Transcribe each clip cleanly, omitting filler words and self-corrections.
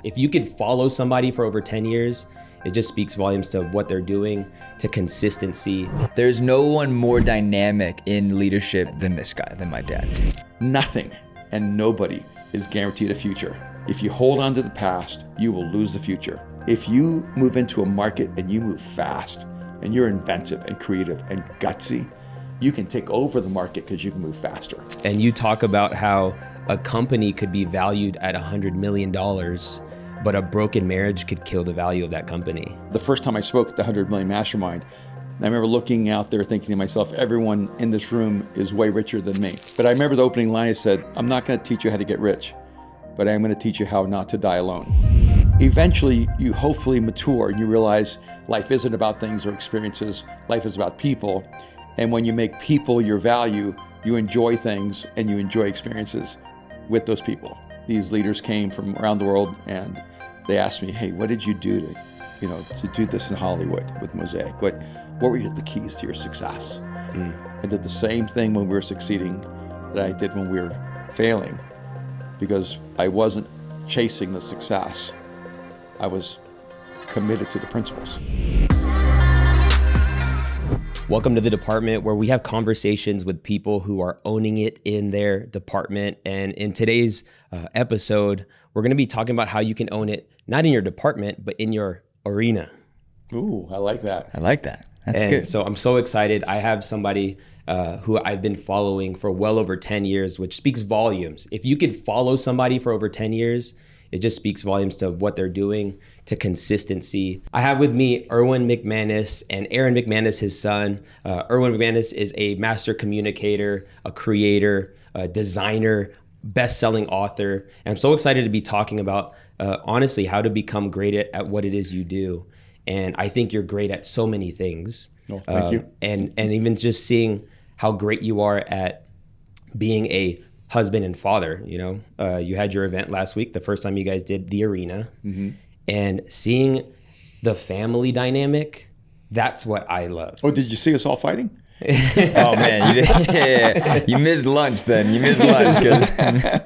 If you could follow somebody for over 10 years, it just speaks volumes to what they're doing, to consistency. There's no one more dynamic in leadership than this guy, than my dad. Nothing and nobody is guaranteed a future. If you hold on to the past, you will lose the future. If you move into a market and you move fast and you're inventive and creative and gutsy, you can take over the market because you can move faster. And you talk about how a company could be valued at $100 million, but a broken marriage could kill the value of that company. The first time I spoke at the 100 Million Mastermind, I remember looking out there thinking to myself, everyone in this room is way richer than me. But I remember the opening line, I said, I'm not going to teach you how to get rich, but I'm going to teach you how not to die alone. Eventually, you hopefully mature and you realize life isn't about things or experiences, life is about people. And when you make people your value, you enjoy things and you enjoy experiences with those people. These leaders came from around the world and they asked me, hey, what did you do to do this in Hollywood with Mosaic? What were the keys to your success? I did the same thing when we were succeeding that I did when we were failing, because I wasn't chasing the success. I was committed to the principles. Welcome to the department, where we have conversations with people who are owning it in their department. And in today's episode, we're going to be talking about how you can own it, not in your department, but in your arena. Ooh, I like that. I like that. That's good. So I'm so excited. I have somebody who I've been following for well over 10 years, which speaks volumes. If you could follow somebody for over 10 years, it just speaks volumes to what they're doing, to consistency. I have with me Erwin McManus and Aaron McManus, his son. Erwin McManus is a master communicator, a creator, a designer, best-selling author. And I'm so excited to be talking about, honestly, how to become great at what it is you do. And I think you're great at so many things. Oh, thank you. And even just seeing how great you are at being a husband and father. You had your event last week, the first time you guys did the arena. Mm-hmm. And seeing the family dynamic, that's what I love. Oh, did you see us all fighting? Oh man, you missed lunch then. You missed lunch.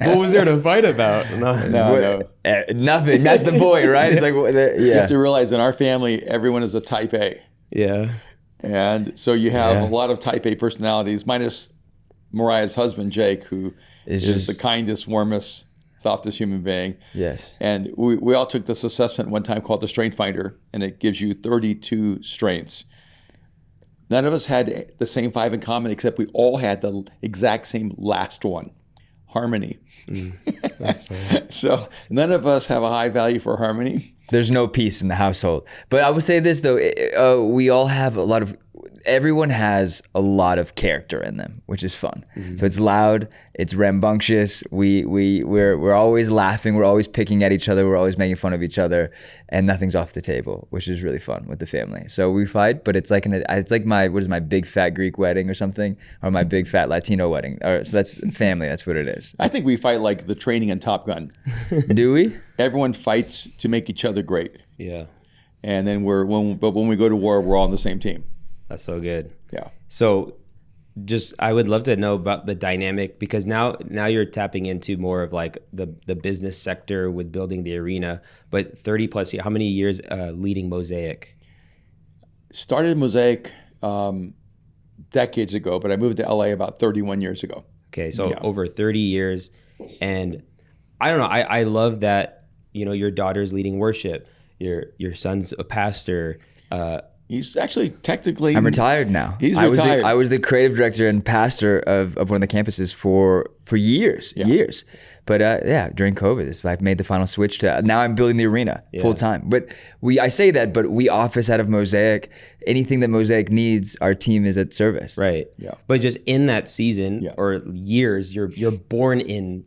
What was there to fight about? No. Nothing. That's the point, right? It's like, You have to realize in our family, everyone is a type A. Yeah. And so you have a lot of type A personalities, minus Mariah's husband, Jake, who is the kindest, warmest, softest human being. Yes. And we all took this assessment one time called the Strength Finder, and it gives you 32 strengths. None of us had the same 5 in common, except we all had the exact same last one, harmony. That's funny. So none of us have a high value for harmony. There's no peace in the household. But I would say this though, we all have everyone has a lot of character in them, which is fun. Mm-hmm. So it's loud, it's rambunctious. We're always laughing, we're always picking at each other, we're always making fun of each other, and nothing's off the table, which is really fun with the family. So we fight, but it's like my big fat Greek wedding or something, or my big fat Latino wedding. So that's family. That's what it is. I think we fight like the training in Top Gun. Do we? Everyone fights to make each other great. Yeah. And then when we go to war, we're all on the same team. That's so good. Yeah. So I would love to know about the dynamic, because now you're tapping into more of like the business sector with building the arena, but 30 plus years, how many years leading Mosaic? Started Mosaic decades ago, but I moved to LA about 31 years ago. Okay. So over 30 years. And I don't know, I love that, your daughter's leading worship, your son's a pastor, He's actually technically... I'm retired now. He's retired. I was the creative director and pastor of one of the campuses for years. But during COVID, I made the final switch to, now I'm building the arena full time. But I say that, but we office out of Mosaic. Anything that Mosaic needs, our team is at service. Right. Yeah. But just in that season or years, you're born in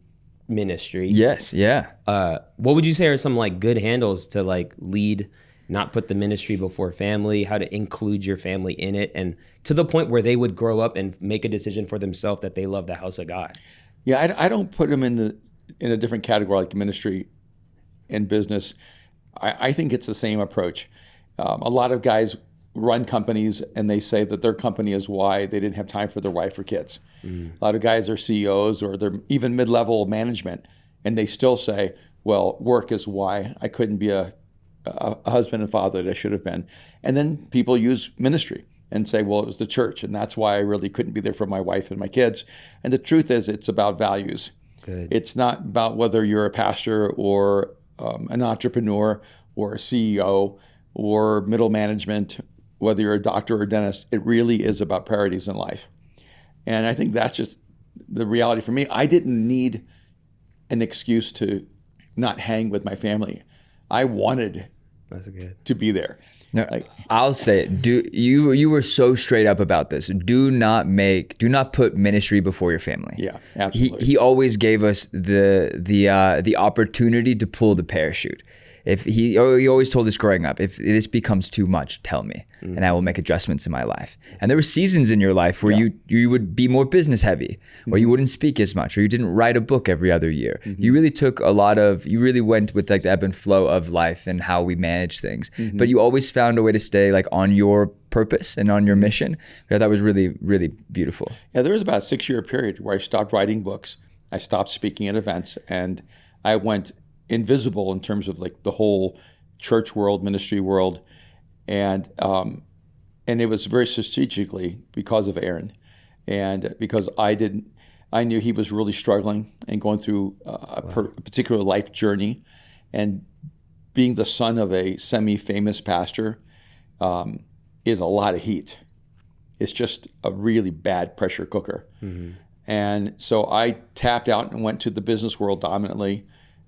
ministry. Yes. Yeah. What would you say are some like good handles to like lead, not put the ministry before family, how to include your family in it, and to the point where they would grow up and make a decision for themselves that they love the house of God? Yeah, I don't put them in a different category like ministry and business. I think it's the same approach. A lot of guys run companies and they say that their company is why they didn't have time for their wife or kids. A lot of guys are CEOs or they're even mid-level management, and they still say, well, work is why I couldn't be a husband and father that I should have been. And then people use ministry and say, well, it was the church, and that's why I really couldn't be there for my wife and my kids. And the truth is, it's about values. Good. It's not about whether you're a pastor or an entrepreneur or a CEO or middle management, whether you're a doctor or a dentist. It really is about priorities in life. And I think that's just the reality for me. I didn't need an excuse to not hang with my family. I wanted That's good. to be there. No, I'll say it. You were so straight up about this. Do not put ministry before your family. Yeah, absolutely. He always gave us the opportunity to pull the parachute. If he always told us growing up, if this becomes too much, tell me, and I will make adjustments in my life. And there were seasons in your life where you would be more business heavy, or you wouldn't speak as much, or you didn't write a book every other year. You really took you really went with like the ebb and flow of life and how we manage things. But you always found a way to stay like on your purpose and on your mission. That was really, really beautiful. Yeah, there was about a 6-year period where I stopped writing books. I stopped speaking at events, and I went invisible in terms of like the whole church world, ministry world, and it was very strategically because of Aaron, and because I knew he was really struggling and going through a particular life journey, and being the son of a semi-famous pastor is a lot of heat. It's just a really bad pressure cooker. And so I tapped out and went to the business world dominantly,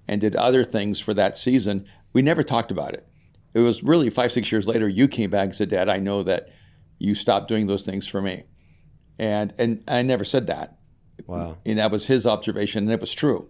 and did other things for that season. We never talked about it. It was really 5-6 years later, you came back and said, Dad, I know that you stopped doing those things for me. And I never said that. Wow. And that was his observation, and it was true.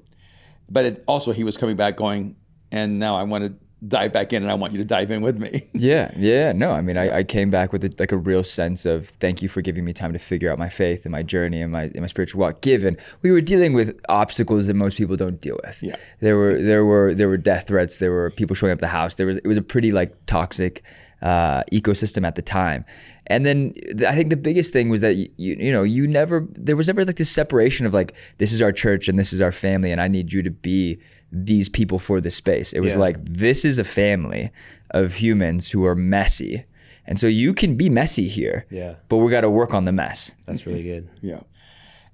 But also he was coming back going, and now I want to dive back in, and I want you to dive in with me. Yeah. No, I mean, I came back with like a real sense of thank you for giving me time to figure out my faith and my journey and my spiritual walk. Given we were dealing with obstacles that most people don't deal with. Yeah. There were death threats. There were people showing up at the house. It was a pretty like toxic ecosystem at the time. And then I think the biggest thing was that there was never like this separation of like, this is our church and this is our family, and I need you to be these people for this space. It was like, this is a family of humans who are messy. And so you can be messy here, but we got to work on the mess. That's really good. Yeah.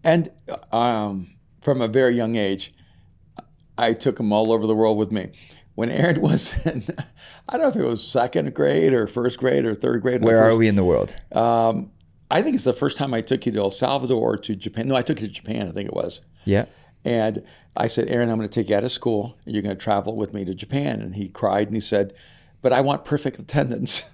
And from a very young age, I took him all over the world with me. When Aaron was in, I don't know if it was second grade or first grade or third grade. Where are we in the world? I think it's the first time I took you to El Salvador or to Japan. No, I took you to Japan, I think it was. Yeah. And I said, Aaron, I'm going to take you out of school. You're going to travel with me to Japan. And he cried and he said, but I want perfect attendance.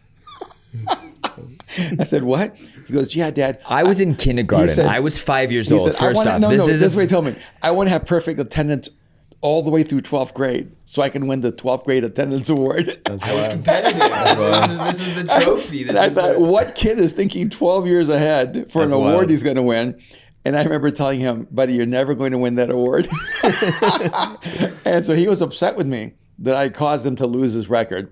I said, what? He goes, yeah, Dad. I was in kindergarten. Said, I was 5 years old. First off, this is what he told me. I want to have perfect attendance all the way through 12th grade so I can win the 12th grade attendance award. I was competitive. This was the trophy. I thought, what kid is thinking 12 years ahead for an award he's going to win? And I remember telling him, buddy, you're never going to win that award. And so he was upset with me that I caused him to lose his record.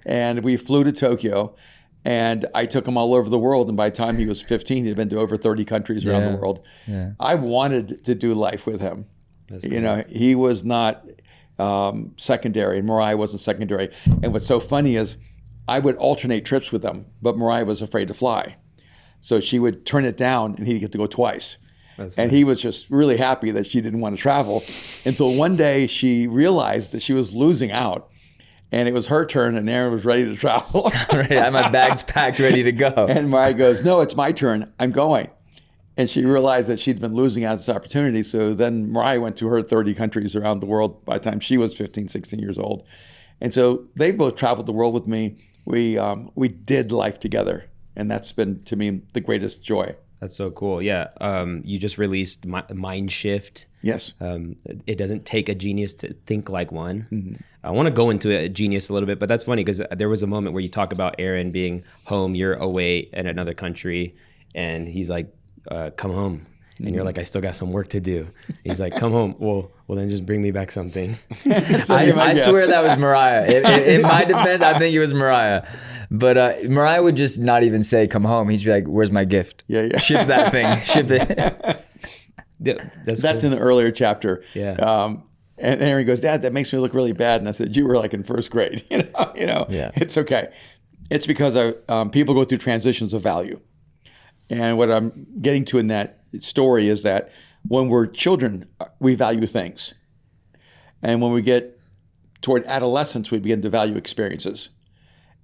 And we flew to Tokyo, and I took him all over the world. And by the time he was 15, he'd been to over 30 countries around the world. Yeah. I wanted to do life with him. That's cool. He was not secondary, and Mariah wasn't secondary. And what's so funny is I would alternate trips with them, but Mariah was afraid to fly. So she would turn it down, and he'd get to go twice. And he was just really happy that she didn't want to travel, until one day she realized that she was losing out. And it was her turn, and Aaron was ready to travel. Right, I had my bags packed, ready to go. And Mariah goes, no, it's my turn. I'm going. And she realized that she'd been losing out this opportunity. So then Mariah went to her 30 countries around the world by the time she was 15, 16 years old. And so they both traveled the world with me. We did life together. And that's been, to me, the greatest joy. That's so cool. Yeah. You just released Mind Shift. Yes. It doesn't take a genius to think like one. Mm-hmm. I want to go into a genius a little bit, but that's funny because there was a moment where you talk about Aaron being home, you're away in another country, and he's like, come home. And you're like, I still got some work to do. He's like, come home. Well, then just bring me back something. I swear that was Mariah. In my defense, I think it was Mariah. But Mariah would just not even say, come home. He'd be like, where's my gift? Yeah. Ship that thing. Ship it. That's cool. In the earlier chapter. Yeah. And Aaron goes, Dad, that makes me look really bad. And I said, you were like in first grade. Yeah. It's okay. It's because people go through transitions of value. And what I'm getting to in that story is that when we're children, we value things. And when we get toward adolescence, we begin to value experiences.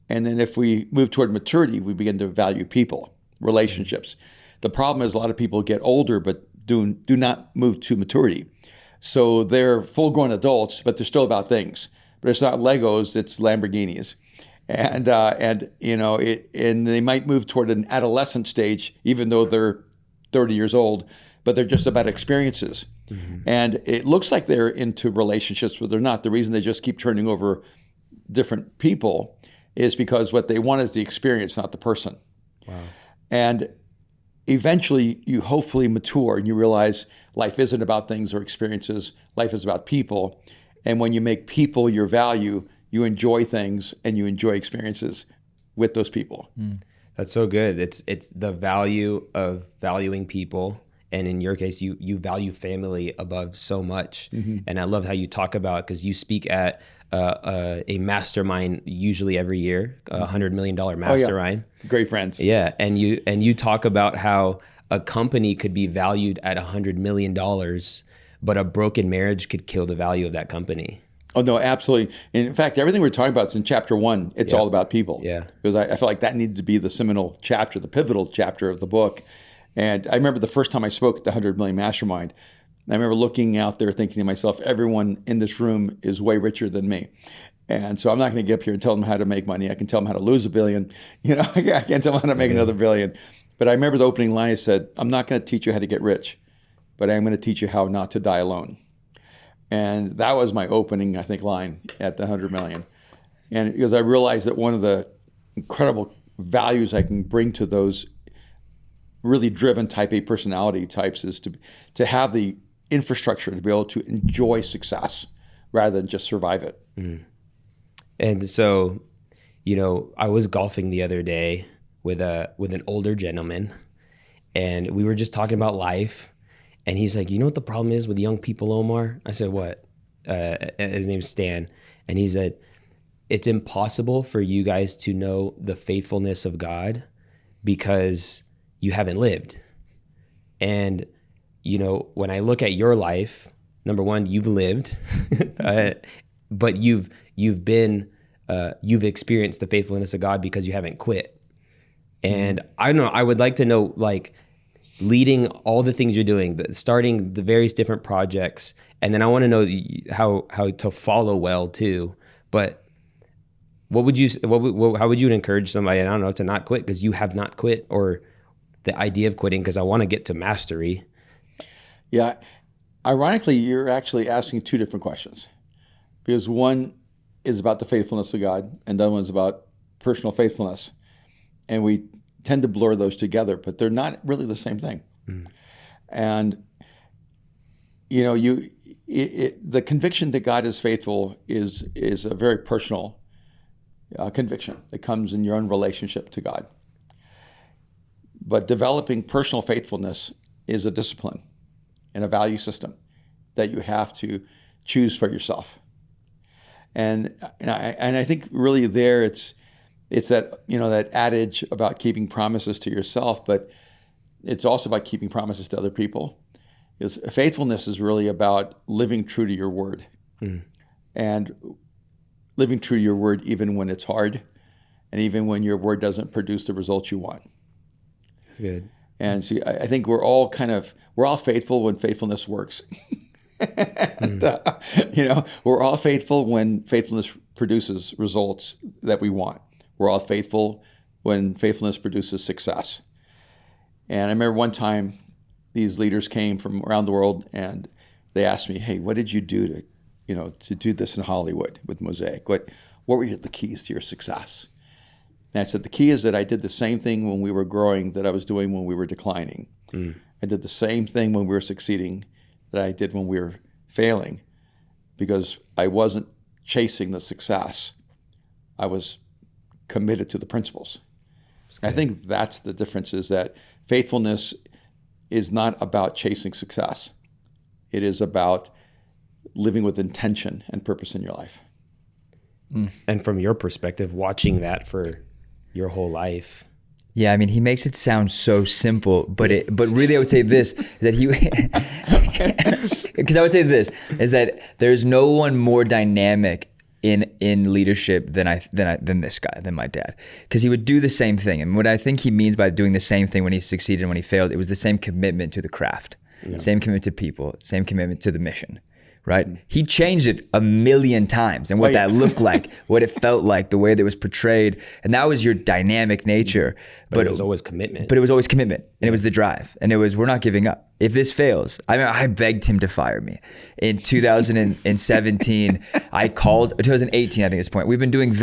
And then if we move toward maturity, we begin to value people, relationships. The problem is a lot of people get older but do not move to maturity. So they're full-grown adults, but they're still about things. But it's not Legos, it's Lamborghinis. And they might move toward an adolescent stage, even though they're 30 years old, but they're just about experiences. Mm-hmm. And it looks like they're into relationships, but they're not. The reason they just keep turning over different people is because what they want is the experience, not the person. Wow. And eventually you hopefully mature and you realize life isn't about things or experiences. Life is about people. And when you make people your value, you enjoy things and you enjoy experiences with those people. That's so good. It's the value of valuing people. And in your case, you value family above so much. Mm-hmm. And I love how you talk about, because you speak at a mastermind usually every year, $100 million mastermind. Oh, yeah. Great friends. Yeah. And you talk about how a company could be valued at $100 million, but a broken marriage could kill the value of that company. Oh, no, absolutely. And in fact, everything we're talking about is in chapter 1. It's all about people. Yeah. Because I felt like that needed to be the seminal chapter, the pivotal chapter of the book. And I remember the first time I spoke at the 100 Million Mastermind, I remember looking out there thinking to myself, everyone in this room is way richer than me. And so I'm not going to get up here and tell them how to make money. I can tell them how to lose $1 billion. I can't tell them how to make another $1 billion. But I remember the opening line, I said, I'm not going to teach you how to get rich, but I'm going to teach you how not to die alone. And that was my opening, I think, line at the 100 million. And because I realized that one of the incredible values I can bring to those really driven type A personality types is to have the infrastructure to be able to enjoy success rather than just survive it. Mm. And so, I was golfing the other day with an older gentleman, and we were just talking about life. And he's like, you know what the problem is with young people, Omar? I said, what? His name's Stan. And he said, it's impossible for you guys to know the faithfulness of God because you haven't lived. And, when I look at your life, number one, you've lived, but you've experienced the faithfulness of God because you haven't quit. And I don't know, I would like to know, leading all the things you're doing, starting the various different projects, and then I want to know how to follow well too. But how would you encourage somebody, I don't know, to not quit because you have not quit, or the idea of quitting because I want to get to mastery? Yeah, ironically, you're actually asking two different questions, because one is about the faithfulness of God, and the other one's about personal faithfulness, and we tend to blur those together, but they're not really the same thing. Mm. And the conviction that God is faithful is a very personal conviction that comes in your own relationship to God. But developing personal faithfulness is a discipline and a value system that you have to choose for yourself. And I think really there it's that, that adage about keeping promises to yourself, but it's also about keeping promises to other people. Because faithfulness is really about living true to your word. Mm. And living true to your word even when it's hard, and even when your word doesn't produce the results you want. That's good. And so I think we're all faithful when faithfulness works. And, we're all faithful when faithfulness produces results that we want. We're all faithful when faithfulness produces success. And I remember one time these leaders came from around the world and they asked me, hey, what did you do to do this in Hollywood with Mosaic? What were the keys to your success? And I said, the key is that I did the same thing when we were growing that I was doing when we were declining. Mm. I did the same thing when we were succeeding that I did when we were failing, because I wasn't chasing the success. I was committed to the principles. I think that's the difference, is that faithfulness is not about chasing success. It is about living with intention and purpose in your life. And from your perspective, watching that for your whole life. Yeah, I mean, he makes it sound so simple, but really I would say this, that because I would say this, is that there's no one more dynamic in leadership than this guy, than my dad. Because he would do the same thing. And what I think he means by doing the same thing when he succeeded and when he failed, it was the same commitment to the craft, same commitment to people, same commitment to the mission. Right? He changed it a million times and what that looked like, what it felt like, the way that it was portrayed. And that was your dynamic nature. But it was always commitment. But it was always commitment. And it was the drive. And it was, we're not giving up. If this fails, I begged him to fire me. In 2017, 2018, I think at this point, we've been doing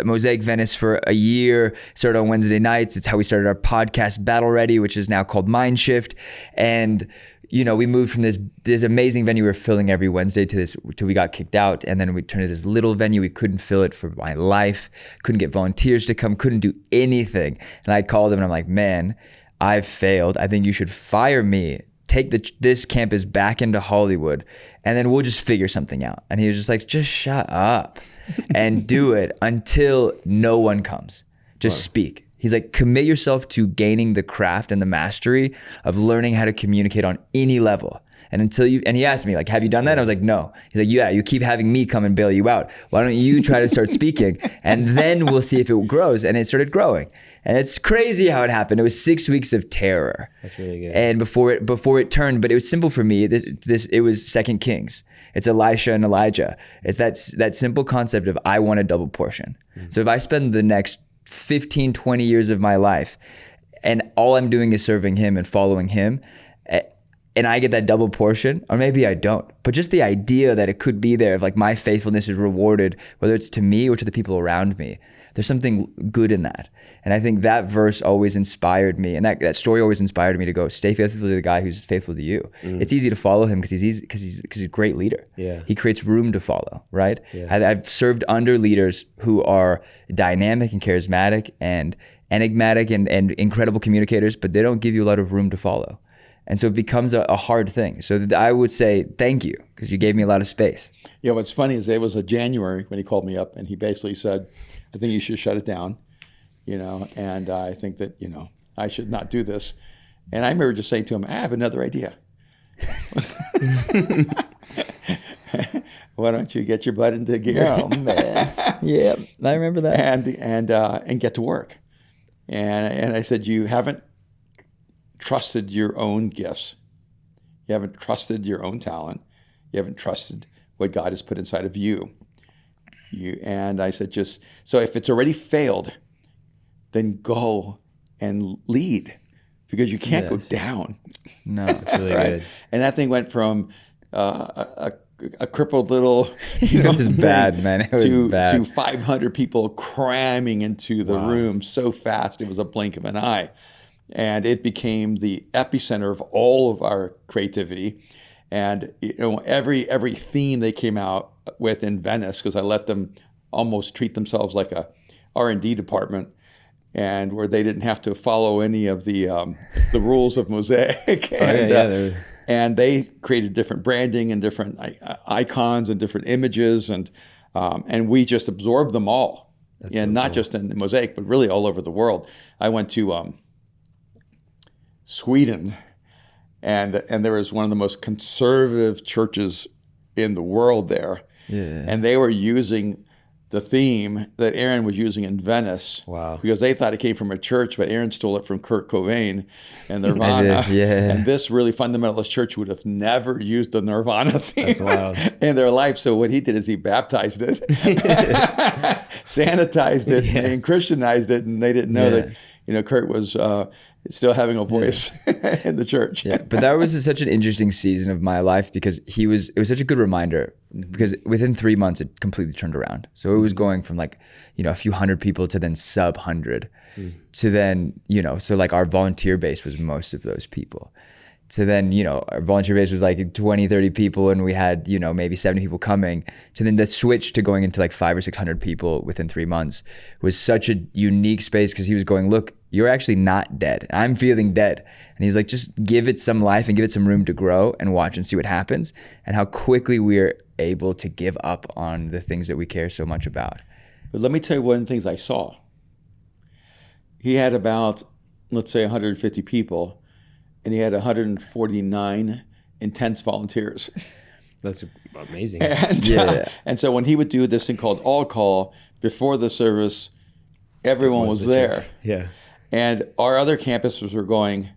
Mosaic Venice for a year, started on Wednesday nights. It's how we started our podcast, Battle Ready, which is now called Mind Shift. And we moved from this amazing venue we were filling every Wednesday till we got kicked out. And then we turned to this little venue. We couldn't fill it for my life. Couldn't get volunteers to come. Couldn't do anything. And I called him and I'm like, man, I've failed. I think you should fire me. Take this campus back into Hollywood and then we'll just figure something out. And he was just like, just shut up and do it until no one comes. Just speak. He's like, commit yourself to gaining the craft and the mastery of learning how to communicate on any level. And he asked me like, have you done that? And I was like, no. He's like, yeah, you keep having me come and bail you out. Why don't you try to start speaking? And then we'll see if it grows. And it started growing. And it's crazy how it happened. It was 6 weeks of terror. That's really good. And before it turned, but it was simple for me. It was 2 Kings. It's Elisha and Elijah. It's that simple concept of I want a double portion. So if I spend the next 15, 20 years of my life and all I'm doing is serving him and following him, and I get that double portion, or maybe I don't, but just the idea that it could be there, of like my faithfulness is rewarded, whether it's to me or to the people around me, there's something good in that. And I think that verse always inspired me, and that story always inspired me to go, stay faithful to the guy who's faithful to you. It's easy to follow him because he's a great leader. Yeah. He creates room to follow, right? Yeah. I've served under leaders who are dynamic and charismatic and enigmatic and incredible communicators, but they don't give you a lot of room to follow. And so it becomes a hard thing. So I would say thank you, because you gave me a lot of space. Yeah, what's funny is it was a January when he called me up and he basically said, I think you should shut it down, and I think that, I should not do this. And I remember just saying to him, I have another idea. Why don't you get your butt into gear? Oh, man. Yeah, I remember that. And get to work. And I said, you haven't trusted your own gifts. You haven't trusted your own talent. You haven't trusted what God has put inside of you. And I said, so if it's already failed, then go and lead, because you can't go down. No, it's really right? good. And that thing went from a crippled little, it was bad, man. It was bad. To 500 people cramming into the room so fast, it was a blink of an eye. And it became the epicenter of all of our creativity. And every theme they came out with in Venice, because I let them almost treat themselves like a R&D department, and where they didn't have to follow any of the rules of Mosaic. And they created different branding and different icons and different images, and we just absorbed them all. That's and so not cool. just in Mosaic, but really all over the world. I went to Sweden, and there was one of the most conservative churches in the world there. Yeah. And they were using the theme that Aaron was using in Venice. Wow. Because they thought it came from a church, but Aaron stole it from Kurt Cobain and Nirvana. And this really fundamentalist church would have never used the Nirvana theme That's wild. in their life. So what he did is he baptized it, sanitized it, and Christianized it, and they didn't know that Kurt was still having a voice in the church. Yeah, but that was such an interesting season of my life, because it was such a good reminder, because within 3 months it completely turned around. So it was going from like, a few hundred people to then sub 100 to then, so like our volunteer base was most of those people. So then, our volunteer base was like 20, 30 people, and we had, maybe 70 people coming. So then the switch to going into like 500 or 600 people within 3 months was such a unique space, because he was going, look, you're actually not dead. I'm feeling dead. And he's like, just give it some life and give it some room to grow and watch and see what happens. And how quickly we're able to give up on the things that we care so much about. But let me tell you one of the things I saw. He had about, let's say, 150 people, and he had 149 intense volunteers. That's amazing. And so when he would do this thing called all call before the service, everyone was there. Yeah. And our other campuses were going,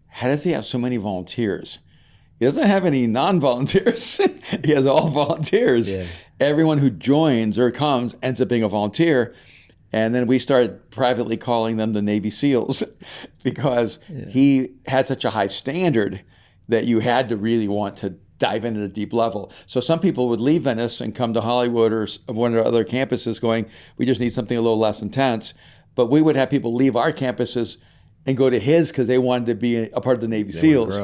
how does he have so many volunteers? He doesn't have any non-volunteers. He has all volunteers. Yeah. Everyone who joins or comes ends up being a volunteer. And then we started privately calling them the Navy SEALs because he had such a high standard that you had to really want to dive in at a deep level. So some people would leave Venice and come to Hollywood or one of our other campuses going, we just need something a little less intense. But we would have people leave our campuses and go to his because they wanted to be a part of the Navy SEALs.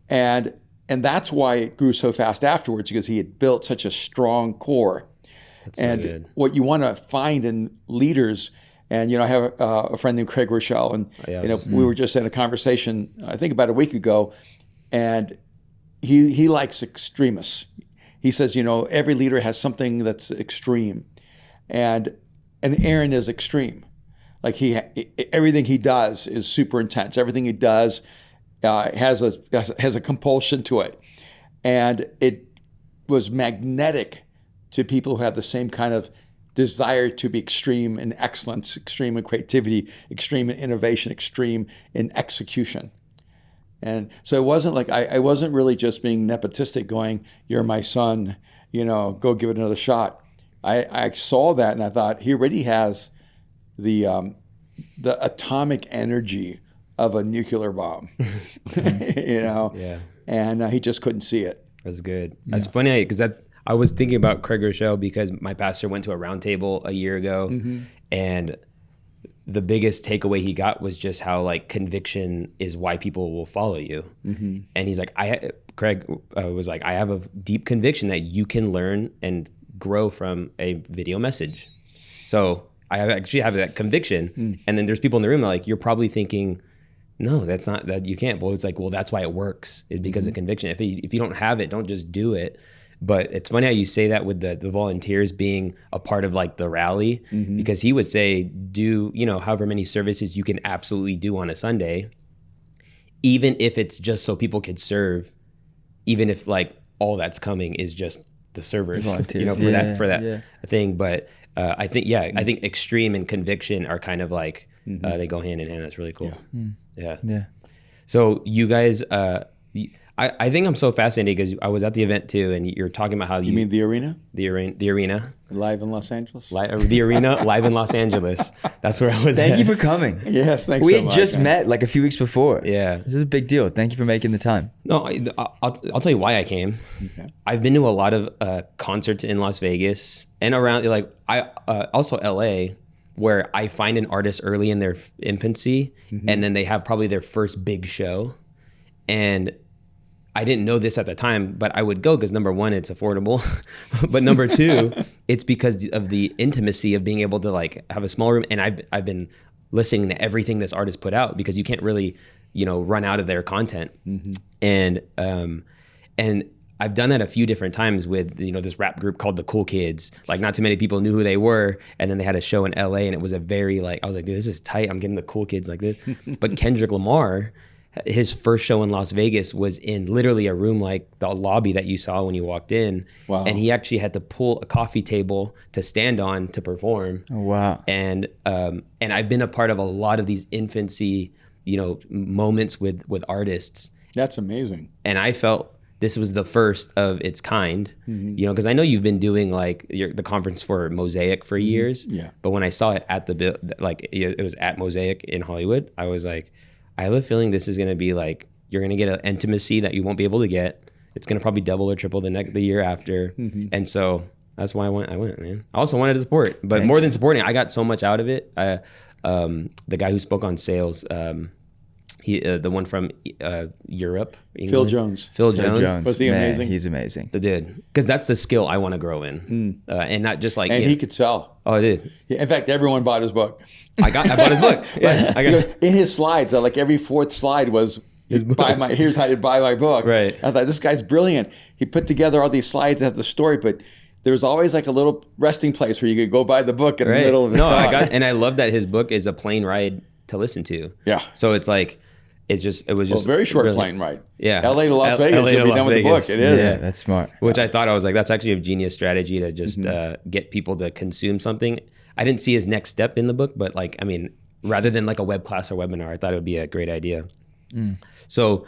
And that's why it grew so fast afterwards, because he had built such a strong core. That's so and good. What you want to find in leaders, and I have a friend named Craig Rochelle, and we were just in a conversation, I think about a week ago, and he likes extremists. He says, every leader has something that's extreme, and Aaron is extreme. Like everything he does is super intense. Everything he does has a compulsion to it, and it was magnetic to people who have the same kind of desire to be extreme in excellence, extreme in creativity, extreme in innovation, extreme in execution. And so it wasn't like I wasn't really just being nepotistic, going, "You're my son, go give it another shot." I saw that and I thought he already has the atomic energy of a nuclear bomb, Yeah. And he just couldn't see it. That's good. That's funny because I was thinking about Craig Rochelle because my pastor went to a roundtable a year ago, and the biggest takeaway he got was just how like conviction is why people will follow you. And he's like, Craig was like, I have a deep conviction that you can learn and grow from a video message. So I actually have that conviction. And then there's people in the room that like, you're probably thinking, no, that's not that you can't. Well, it's like, well, that's why it works. It's because of conviction. If you don't have it, don't just do it. But it's funny how you say that with the volunteers being a part of like the rally, because he would say, do, however many services you can absolutely do on a Sunday, even if it's just so people could serve, even if like all that's coming is just the servers, for that thing. But I think extreme and conviction are kind of like, they go hand in hand. That's really cool. Yeah. So you guys, I think I'm so fascinated because I was at the event too, and you're talking about how you mean the arena? The arena. Live in Los Angeles? The arena, live in Los Angeles. That's where I was Thank you for coming. Yes, thanks we so had much. just met like a few weeks before. Yeah. This is a big deal. Thank you for making the time. No, I'll tell you why I came. Okay. I've been to a lot of concerts in Las Vegas and around, like also LA, where I find an artist early in their infancy, and then they have probably their first big show. And I didn't know this at the time, but I would go because number one, it's affordable. But number two, it's because of the intimacy of being able to like have a small room. And I've been listening to everything this artist put out because you can't really, run out of their content. And I've done that a few different times with, this rap group called the Cool Kids. Like not too many people knew who they were. And then they had a show in LA and it was a very I was like, dude, this is tight. I'm getting the Cool Kids like this. But Kendrick Lamar, his first show in Las Vegas was in literally a room like the lobby that you saw when you walked in. Wow. And he actually had to pull a coffee table to stand on to perform. Oh, wow. And I've been a part of a lot of these infancy, moments with artists. That's amazing. And I felt this was the first of its kind, because I know you've been doing like the conference for Mosaic for years. Yeah. But when I saw it at it was at Mosaic in Hollywood, I was like, I have a feeling this is going to be like, you're going to get an intimacy that you won't be able to get. It's going to probably double or triple the year after. And so that's why I went, man. I also wanted to support, but more than supporting, I got so much out of it. The guy who spoke on sales, the one from Europe, England. Phil Jones. Was he amazing? He's amazing. The dude, because that's the skill I want to grow in, and not just like. And he could sell. Oh, I did. In fact, everyone bought his book. I bought his book. Yeah, in his slides, like every fourth slide was, Here's how you buy my book. Right. I thought, this guy's brilliant. He put together all these slides that have the story, but there's always like a little resting place where you could go buy the book in the middle of his talk. I love that his book is a plane ride to listen to. Yeah. So it's like, it was just a very short really, plane ride. Yeah. LA to Las Vegas. LA to You'll be Las done with the Vegas. book. It is. Yeah, that's smart. Which I thought, I was like, that's actually a genius strategy to just get people to consume something. I didn't see his next step in the book, but like, I mean, rather than like a web class or webinar, I thought it would be a great idea. So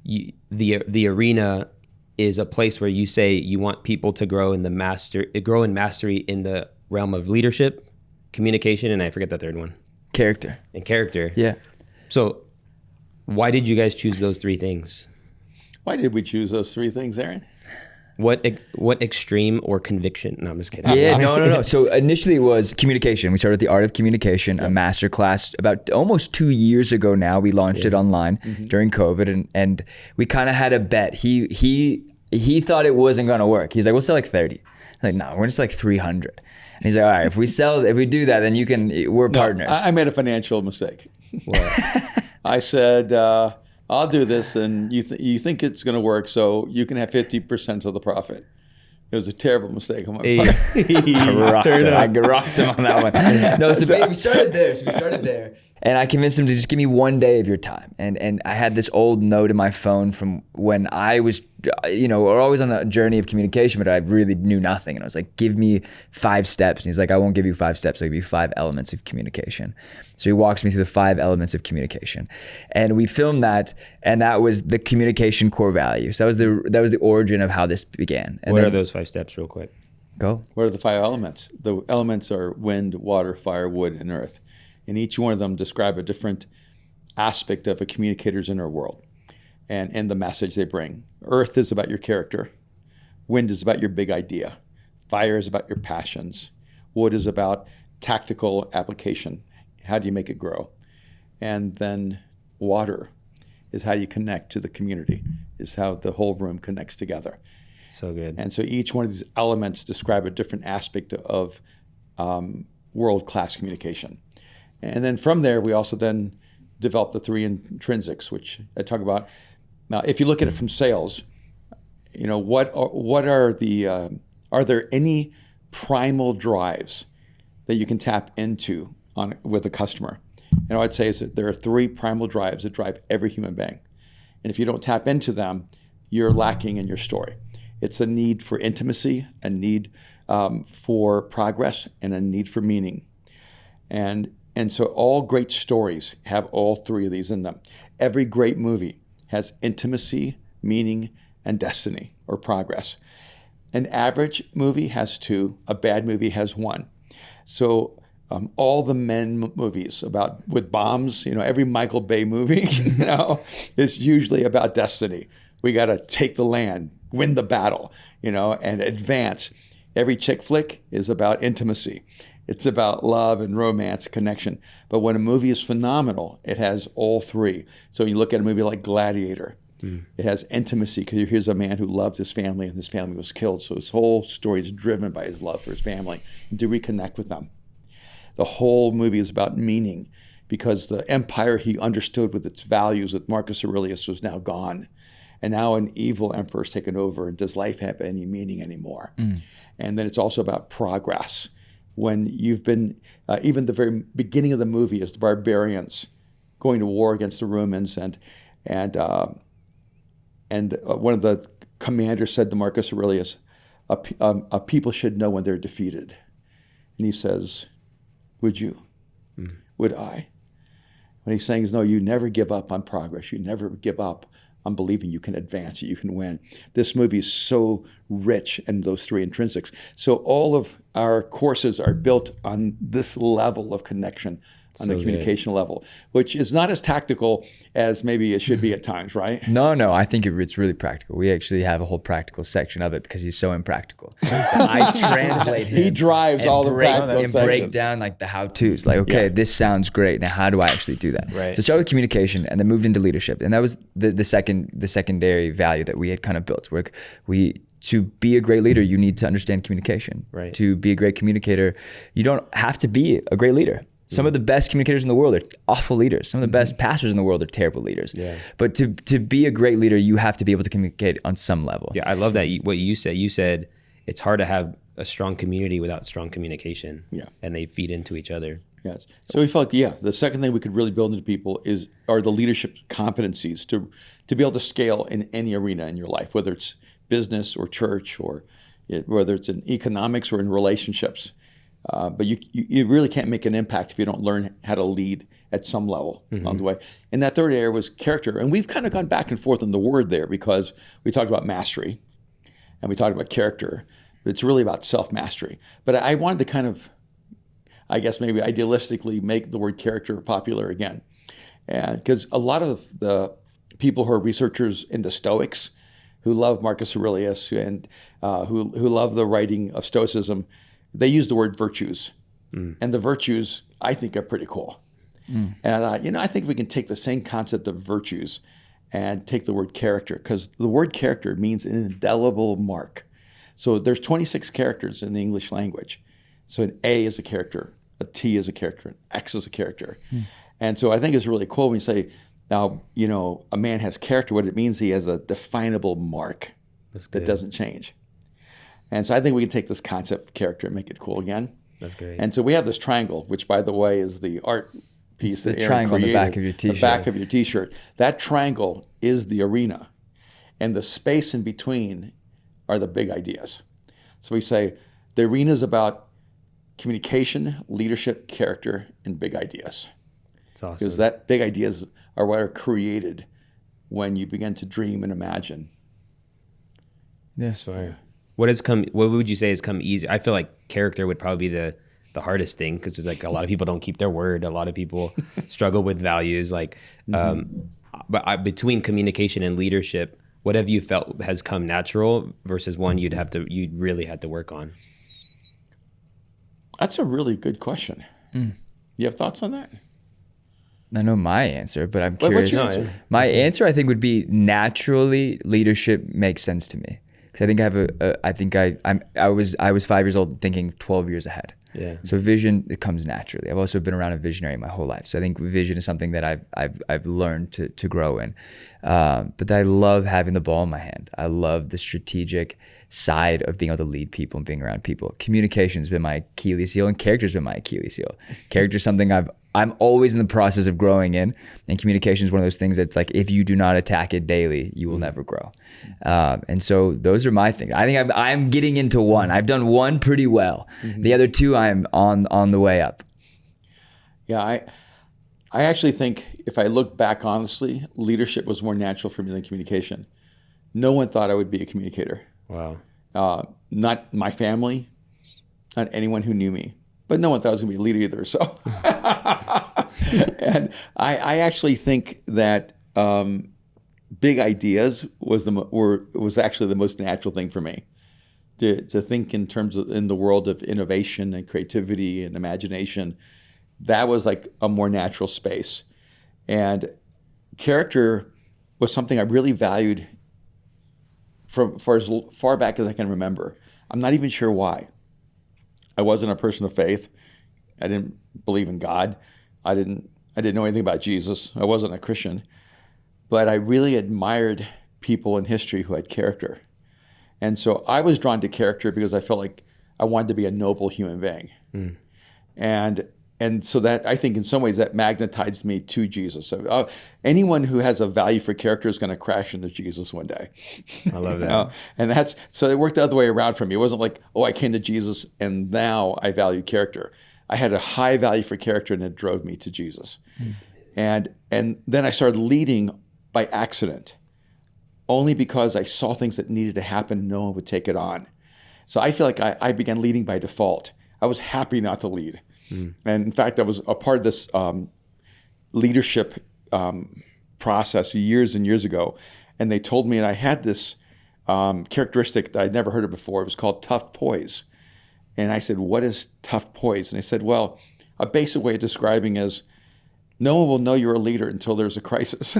the arena is a place where you say you want people to grow in mastery in the realm of leadership, communication, and I forget the third one. Character. And character. Yeah. So why did you guys choose those three things? Why did we choose those three things, Aaron? What extreme or conviction? No, I'm just kidding. Yeah, no. So initially it was communication. We started the Art of Communication, a master class about almost 2 years ago now. We launched it online during COVID, and we kind of had a bet. He thought it wasn't gonna work. He's like, we'll sell like 30. I'm like, no, we're just like 300. And he's like, all right, if we do that, then we're partners. I made a financial mistake. I said, I'll do this, and you think it's going to work, so you can have 50% of the profit. It was a terrible mistake on my part. I rocked him on that one. No, so we started there. And I convinced him to just give me 1 day of your time. And I had this old note in my phone from when I was, we're always on a journey of communication, but I really knew nothing. And I was like, give me 5 steps. And he's like, I won't give you 5 steps. I'll give you 5 elements of communication. So he walks me through the 5 elements of communication. And we filmed that, and that was the communication core values. That was the origin of how this began. And what are those 5 steps real quick? Go. What are the 5 elements? The elements are wind, water, fire, wood, and earth. And each one of them describe a different aspect of a communicator's inner world and the message they bring. Earth is about your character. Wind is about your big idea. Fire is about your passions. Wood is about tactical application. How do you make it grow? And then water is how you connect to the community, is how the whole room connects together. So good. And so each one of these elements describe a different aspect of world-class communication. And then from there, we also then developed the 3 intrinsics, which I talk about. Now, if you look at it from sales, are there any primal drives that you can tap into with a customer? And I'd say is that there are 3 primal drives that drive every human being. And if you don't tap into them, you're lacking in your story. It's a need for intimacy, a need for progress, and a need for meaning. And so all great stories have all 3 of these in them. Every great movie has intimacy, meaning, and destiny or progress. An average movie has 2, a bad movie has 1. So all the men movies with bombs, every Michael Bay movie, is usually about destiny. We got to take the land, win the battle, and advance. Every chick flick is about intimacy. It's about love and romance, connection. But when a movie is phenomenal, it has all 3. So you look at a movie like Gladiator. It has intimacy because here's a man who loved his family and his family was killed. So his whole story is driven by his love for his family and to reconnect with them. The whole movie is about meaning because the empire he understood with its values with Marcus Aurelius was now gone. And now an evil emperor has taken over, and does life have any meaning anymore? And then it's also about progress. When you've been, even the very beginning of the movie is the barbarians going to war against the Romans, and one of the commanders said to Marcus Aurelius, a people should know when they're defeated. And he says, would you? Would I? What he's saying is, no, you never give up on progress. You never give up on believing you can advance, you can win. This movie is so rich in those 3 intrinsics. So all of our courses are built on this level of connection, on the communication level, which is not as tactical as maybe it should be at times, right? No, I think it's really practical. We actually have a whole practical section of it because he's so impractical. So I translate him. He drives all the practical sections. And break down like the how-tos. Like, okay, this sounds great. Now, how do I actually do that? Right. So started with communication and then moved into leadership. And that was the secondary value that we had kind of built. To be a great leader, you need to understand communication. Right. To be a great communicator, you don't have to be a great leader. Some of the best communicators in the world are awful leaders. Some of the best pastors in the world are terrible leaders. Yeah. But to be a great leader, you have to be able to communicate on some level. Yeah, I love that. What you said. You said it's hard to have a strong community without strong communication. Yeah. And they feed into each other. Yes. So we felt, the second thing we could really build into people are the leadership competencies to be able to scale in any arena in your life, whether it's business or church or whether it's in economics or in relationships. But you really can't make an impact if you don't learn how to lead at some level along the way. And that third area was character. And we've kind of gone back and forth on the word there because we talked about mastery and we talked about character, but it's really about self-mastery. But I wanted to kind of, I guess maybe idealistically make the word character popular again. And because a lot of the people who are researchers in the Stoics, who love Marcus Aurelius and who love the writing of Stoicism, they use the word virtues. And the virtues, I think, are pretty cool. And I think we can take the same concept of virtues and take the word character, because the word character means an indelible mark. So there's 26 characters in the English language. So an A is a character, a T is a character, an X is a character. And so I think it's really cool when you say, now, a man has character. What it means, he has a definable mark that doesn't change. And so I think we can take this concept of character and make it cool again. That's great. And so we have this triangle, which, by the way, is the art piece It's the that Aaron triangle on the created, back of your t-shirt. The back of your T-shirt. That triangle is the arena. And the space in between are the big ideas. So we say the arena is about communication, leadership, character, and big ideas. It's awesome. Because that big ideas are what are created when you begin to dream and imagine. Yeah. Sure. What would you say has come easy? I feel like character would probably be the hardest thing, because like a lot of people don't keep their word. A lot of people struggle with values. Like, but between communication and leadership, what have you felt has come natural versus one you really had to work on? That's a really good question. You have thoughts on that? I know my answer, but I'm What's curious. your answer? My answer, I think, would be naturally leadership makes sense to me, because I think I was 5 years old thinking 12 years ahead. Yeah. So vision, it comes naturally. I've also been around a visionary my whole life, so I think vision is something that I've learned to grow in. But I love having the ball in my hand. I love the strategic side of being able to lead people and being around people. Communication's been my Achilles heel, and character's been my Achilles heel. Character's something I'm always in the process of growing in, and communication is one of those things that's like, if you do not attack it daily, you will never grow. And so those are my things. I think I'm getting into one. I've done one pretty well. The other two, I'm on the way up. Yeah, I actually think, if I look back honestly, leadership was more natural for me than communication. No one thought I would be a communicator. Wow. Not my family, not anyone who knew me. But no one thought I was going to be a leader either. So, and I actually think that big ideas was actually the most natural thing for me to think in terms of, in the world of innovation and creativity and imagination. That was like a more natural space, and character was something I really valued for as far back as I can remember. I'm not even sure why. I wasn't a person of faith. I didn't believe in God. I didn't know anything about Jesus. I wasn't a Christian. But I really admired people in history who had character. And so I was drawn to character because I felt like I wanted to be a noble human being. And so that, I think in some ways, that magnetized me to Jesus. So, anyone who has a value for character is going to crash into Jesus one day. I love that. And so it worked the other way around for me. It wasn't like, oh, I came to Jesus and now I value character. I had a high value for character, and it drove me to Jesus. And then I started leading by accident, only because I saw things that needed to happen. No one would take it on. So I feel like I began leading by default. I was happy not to lead. And in fact, I was a part of this leadership process years and years ago. And they told me, and I had this characteristic that I'd never heard of before. It was called tough poise. And I said, what is tough poise? And they said, well, a basic way of describing is no one will know you're a leader until there's a crisis.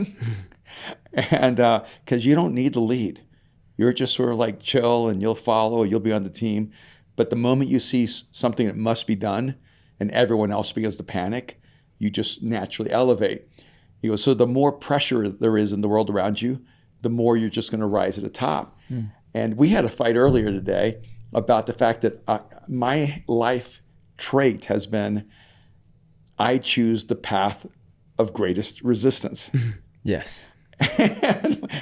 And because you don't need to lead. You're just sort of like chill, and you'll follow, you'll be on the team. But the moment you see something that must be done, and everyone else begins to panic, you just naturally elevate. He goes, so the more pressure there is in the world around you, the more you're just going to rise to the top. And we had a fight earlier today about the fact that my life trait has been, I choose the path of greatest resistance. Yes.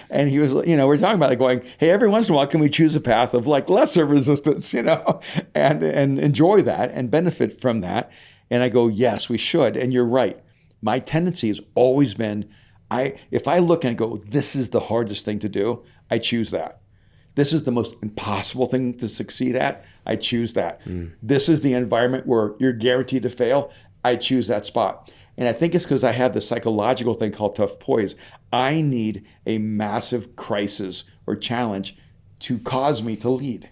And he was, we're talking about like going, hey, every once in a while, can we choose a path of like lesser resistance, and enjoy that and benefit from that? And I go, yes, we should. And you're right. My tendency has always been, if I look and go, this is the hardest thing to do, I choose that. This is the most impossible thing to succeed at, I choose that. This is the environment where you're guaranteed to fail, I choose that spot. And I think it's because I have the psychological thing called tough poise. I need a massive crisis or challenge to cause me to lead.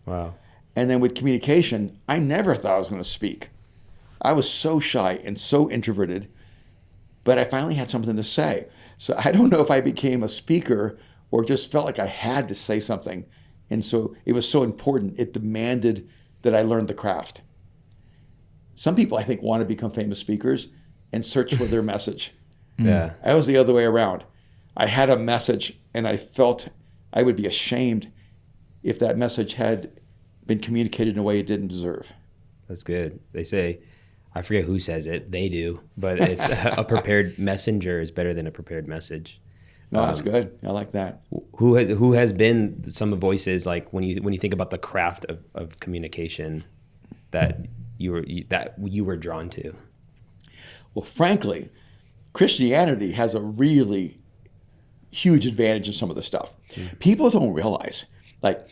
Wow. And then with communication, I never thought I was going to speak. I was so shy and so introverted, but I finally had something to say. So I don't know if I became a speaker or just felt like I had to say something. And so it was so important. It demanded that I learn the craft. Some people, I think, want to become famous speakers and search for their message. Yeah. I was the other way around. I had a message and I felt I would be ashamed if that message had been communicated in a way it didn't deserve. That's good. They say, I forget who says it, they do, but it's a messenger is better than a prepared message. No, that's good. I like that. Who has been some voices, like when you think about the craft of communication that you were drawn to? Well, frankly, Christianity has a really huge advantage in some of the stuff. People don't realize, like,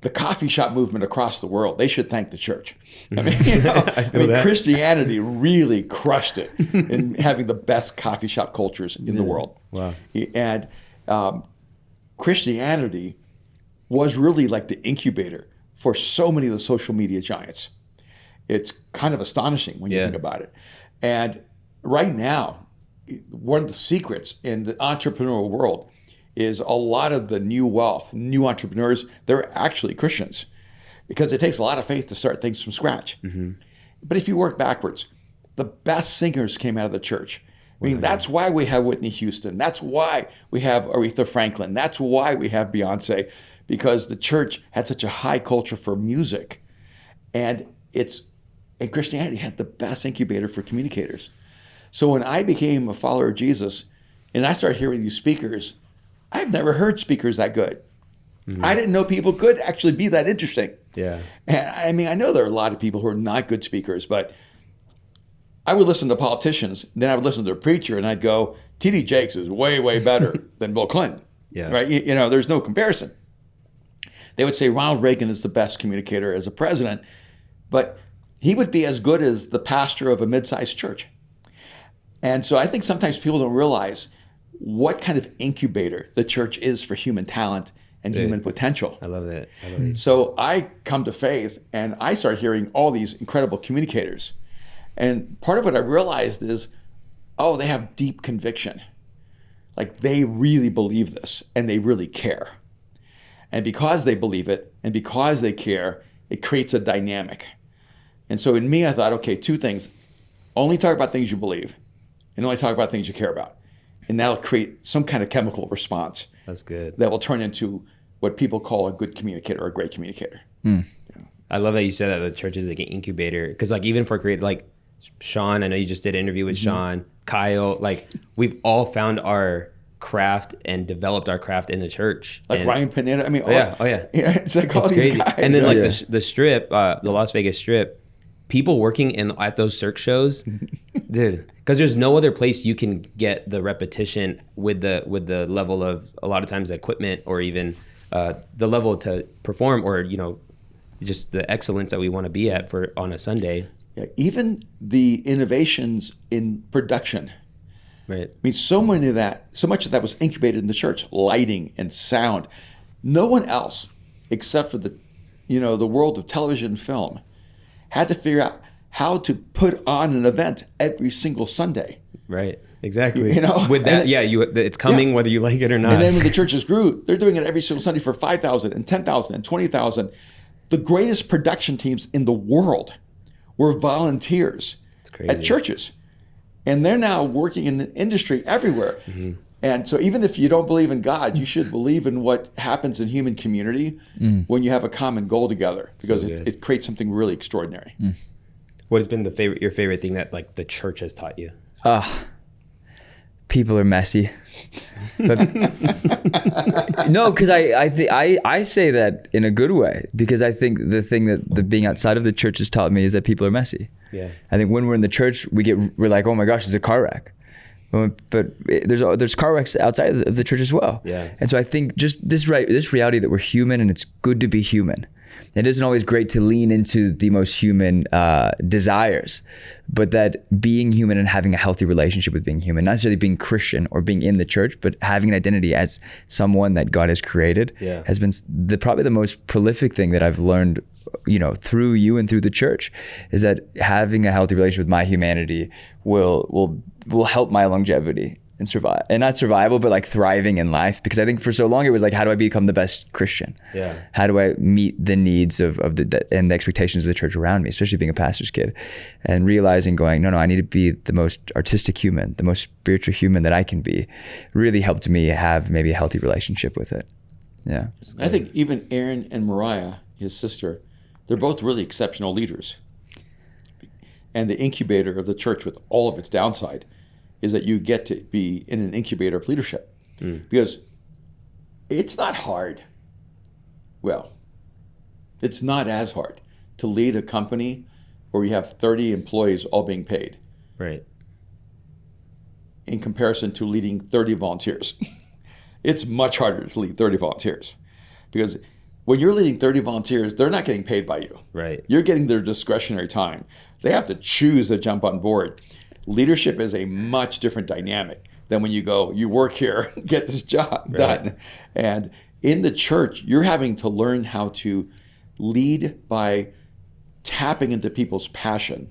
the coffee shop movement across the world, they should thank the church. I mean, Christianity really crushed it in having the best coffee shop cultures in the world. Wow. And Christianity was really like the incubator for so many of the social media giants. It's kind of astonishing when you think about it. And right now, one of the secrets in the entrepreneurial world is a lot of the new wealth, new entrepreneurs, they're actually Christians because it takes a lot of faith to start things from scratch. But if you work backwards, the best singers came out of the church. I mean, that's why we have Whitney Houston. That's why we have Aretha Franklin. That's why we have Beyonce, because the church had such a high culture for music. And Christianity had the best incubator for communicators. So when I became a follower of Jesus and I started hearing these speakers, I've never heard speakers that good. I didn't know people could actually be that interesting. Yeah. And I mean, I know there are a lot of people who are not good speakers, but I would listen to politicians, then I would listen to a preacher, and I'd go, T.D. Jakes is way, way better than Bill Clinton. Yeah. Right? There's no comparison. They would say Ronald Reagan is the best communicator as a president, but he would be as good as the pastor of a mid-sized church. And so I think sometimes people don't realize what kind of incubator the church is for human talent and human potential. I love it. So I come to faith and I start hearing all these incredible communicators. And part of what I realized is, they have deep conviction. Like they really believe this and they really care. And because they believe it and because they care, it creates a dynamic. And so in me, I thought, okay, two things. Only talk about things you believe and only talk about things you care about. And that'll create some kind of chemical response. That's good. That will turn into what people call a good communicator or a great communicator. I love that you said that the church is like an incubator. Because like even for creative, like Sean, I know you just did an interview with Sean, Kyle, like we've all found our craft and developed our craft in the church. Like Ryan Pineda. I mean, yeah. It's like all It's these crazy. guys. And then like the strip, the Las Vegas strip, people working at those Cirque shows, dude, because there's no other place you can get the repetition with the level of a lot of times the equipment or even the level to perform or just the excellence that we want to be at for on a Sunday. Yeah, even the innovations in production. Right. I mean, so much of that was incubated in the church, lighting and sound. No one else, except for the world of television and film, had to figure out how to put on an event every single Sunday. Right. Exactly. With that, it's coming whether you like it or not. And then when the churches grew, they're doing it every single Sunday for 5,000 and 10,000 and 20,000. The greatest production teams in the world were volunteers at churches. And they're now working in the industry everywhere. And so even if you don't believe in God, you should believe in what happens in human community when you have a common goal together, because it creates something really extraordinary. What has been your favorite thing that like the church has taught you? People are messy. But, no, because I say that in a good way, because I think the thing that the being outside of the church has taught me is that people are messy. Yeah. I think when we're in the church, we're like, oh my gosh, there's a car wreck. But there's car wrecks outside of the church as well. Yeah. And so I think just this reality that we're human and it's good to be human. It isn't always great to lean into the most human desires, but that being human and having a healthy relationship with being human, not necessarily being Christian or being in the church, but having an identity as someone that God has created, has been probably the most prolific thing that I've learned, through you and through the church, is that having a healthy relationship with my humanity will help my longevity and survive, and not survival, but like thriving in life. Because I think for so long it was like, how do I become the best Christian? Yeah. How do I meet the needs of the and the expectations of the church around me, especially being a pastor's kid, and realizing no, I need to be the most artistic human, the most spiritual human that I can be, really helped me have maybe a healthy relationship with it. Yeah. I think even Aaron and Mariah, his sister, they're both really exceptional leaders. And the incubator of the church, with all of its downside, is that you get to be in an incubator of leadership. Because it's not hard. Well, it's not as hard to lead a company where you have 30 employees all being paid. Right. In comparison to leading 30 volunteers. It's much harder to lead 30 volunteers. Because when you're leading 30 volunteers, they're not getting paid by you. Right. You're getting their discretionary time. They have to choose to jump on board. Leadership is a much different dynamic than when you go, you work here, get this job done. And in the church, you're having to learn how to lead by tapping into people's passion,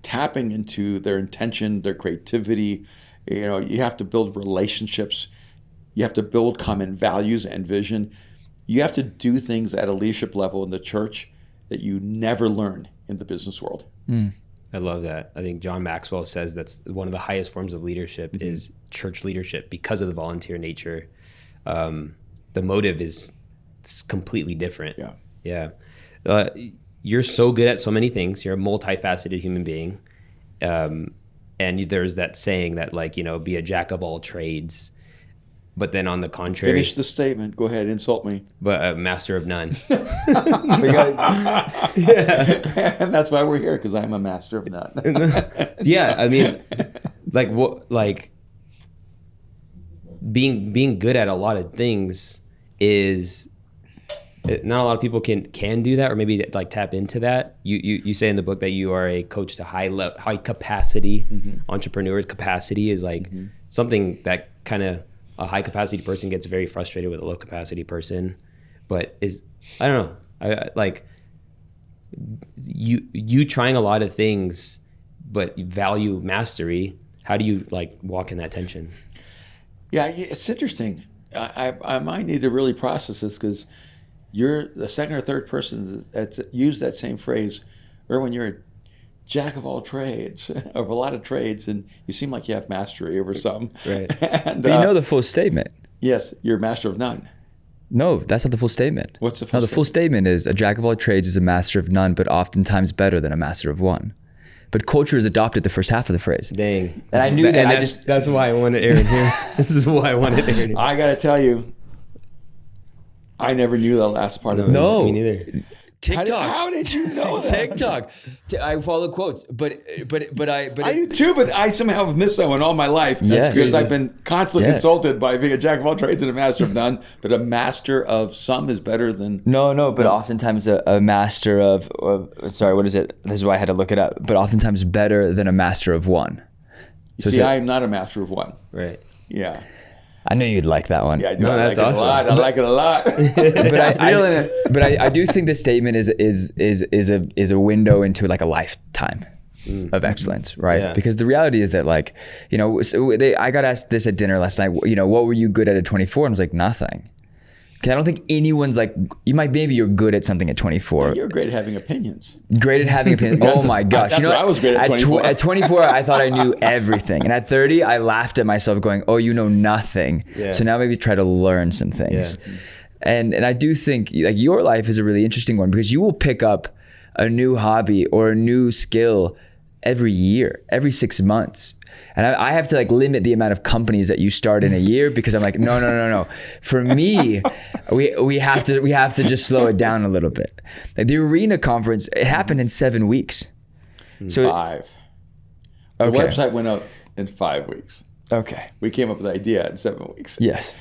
tapping into their intention, their creativity. You have to build relationships. You have to build common values and vision. You have to do things at a leadership level in the church that you never learn in the business world. I love that. I think John Maxwell says that's one of the highest forms of leadership is church leadership, because of the volunteer nature. The motive is completely different. Yeah. You're so good at so many things. You're a multifaceted human being. And there's that saying that be a jack of all trades. But then on the contrary, finish the statement. Go ahead, insult me. But a master of none. And that's why we're here, because I'm a master of none. Yeah, I mean, being good at a lot of things is not a lot of people can do that, or maybe tap into that. You say in the book that you are a coach to high capacity entrepreneurs. Capacity is something that kind of a high capacity person gets very frustrated with a low capacity person, but I don't know. You trying a lot of things, but value mastery. How do you walk in that tension? Yeah, it's interesting. I might need to really process this, because you're the second or third person that's used that same phrase. Erwin, you're a jack of all trades, of a lot of trades, and you seem like you have mastery over some. Right. And, but you know the full statement. Yes, you're a master of none. No, that's not the full statement. What's the full statement? The full statement is a jack of all trades is a master of none, but oftentimes better than a master of one. But culture has adopted the first half of the phrase. Dang. And I knew that. That's why I wanted Aaron here. This is why I wanted Aaron here. I got to tell you, I never knew that last part of it. No. Me neither. TikTok. How did you know that? TikTok. I follow quotes, but I do too, but I somehow have missed that one all my life. Yes. Because I've been constantly insulted by being a jack of all trades and a master of none. But a master of some is better than... No, but oftentimes a master of sorry, what is it? This is why I had to look it up. But oftentimes better than a master of one. So see, I am not a master of one. Right. Yeah. I knew you'd like that one. Yeah, I do. No, I that's like it a lot. I like it a lot. But I do think this statement is a window into a lifetime of excellence, right? Yeah. Because the reality is that I got asked this at dinner last night. What were you good at 24? And I was like, nothing. Because I don't think anyone's like, maybe you're good at something at 24. You're great at having opinions. Great at having opinions. Oh my gosh. That's what I was great at 24. At 24, I thought I knew everything. And at 30, I laughed at myself going, oh, you know nothing. Yeah. So now maybe try to learn some things. Yeah. And I do think like your life is a really interesting one because you will pick up a new hobby or a new skill every year, every 6 months. And I have to like limit the amount of companies that you start in a year because I'm like, no. For me, we have to just slow it down a little bit. Like the Arena conference, it happened in 7 weeks. So 5. Okay. The website went up in 5 weeks. Okay. We came up with the idea in 7 weeks. Yes.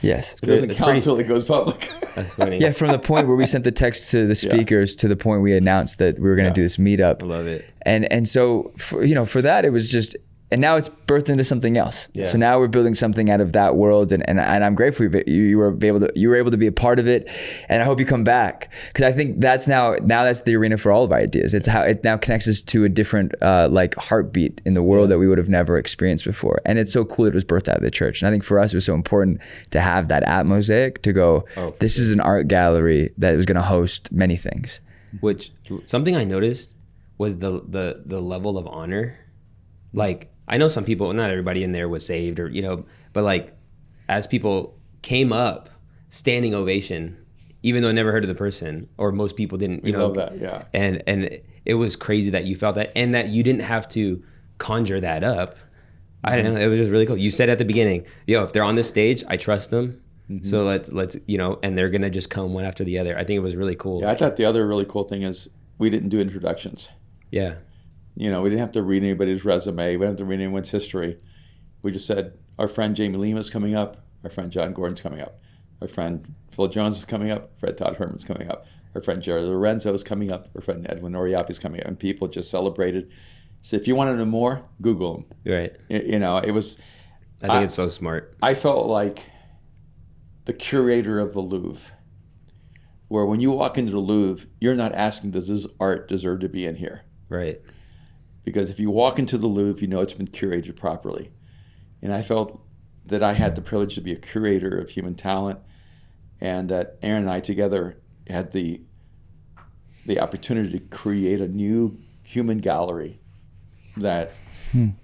Yes. It doesn't It's count pretty- until it goes public. That's funny. Yeah, from the point where we sent the text to the speakers to the point we announced that we were going to do this meetup. I love it. And so for that it was just, and now it's birthed into something else. Yeah. So now we're building something out of that world, and I'm grateful you were able to be a part of it, and I hope you come back because I think that's that's the arena for all of our ideas. It's how it now connects us to a different like heartbeat in the world that we would have never experienced before, and it's so cool it was birthed out of the church. And I think for us it was so important to have that at Mosaic to go. This is an art gallery that was going to host many things. Which something I noticed was the level of honor. Like I know some people, not everybody in there was saved or but like as people came up, standing ovation, even though I never heard of the person or most people didn't. We love that, yeah. And it was crazy that you felt that and that you didn't have to conjure that up. I don't know. It was just really cool. You said at the beginning, if they're on this stage, I trust them. So let's and they're gonna just come one after the other. I think it was really cool. Yeah, I thought the other really cool thing is we didn't do introductions. Yeah. We didn't have to read anybody's resume. We didn't have to read anyone's history. We just said, our friend Jamie Lima's coming up. Our friend John Gordon's coming up. Our friend Phil Jones is coming up. Fred Todd Herman's coming up. Our friend Jerry Lorenzo is coming up. Our friend Edwin Oriapi's coming up. And people just celebrated. So if you want to know more, Google them. Right. It was... I think it's so smart. I felt like the curator of the Louvre, where when you walk into the Louvre, you're not asking, does this art deserve to be in here? Right. Because if you walk into the Louvre, you know it's been curated properly. And I felt that I had the privilege to be a curator of human talent, and that Aaron and I together had the opportunity to create a new human gallery that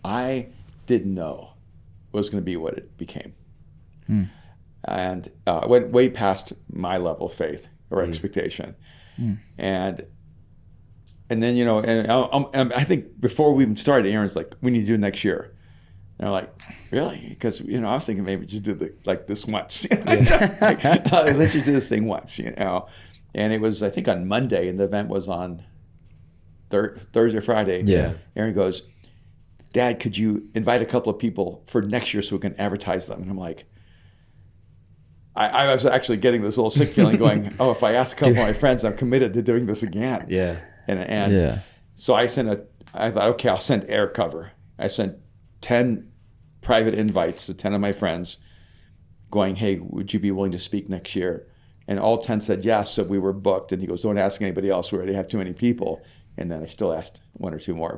I didn't know was going to be what it became. And went way past my level of faith or expectation. And then, and I think before we even started, Aaron's like, we need to do it next year. And I'm like, really? Because, I was thinking maybe just do this once. Let's just do this thing once, And it was, I think, on Monday, and the event was on Thursday or Friday. Yeah. Aaron goes, Dad, could you invite a couple of people for next year so we can advertise them? And I'm like, I was actually getting this little sick feeling going, if I ask a couple of my friends, I'm committed to doing this again. Yeah. And so I thought, okay, I'll send air cover. I sent 10 private invites to 10 of my friends going, hey, would you be willing to speak next year? And all 10 said yes, so we were booked. And he goes, don't ask anybody else. We already have too many people. And then I still asked one or two more.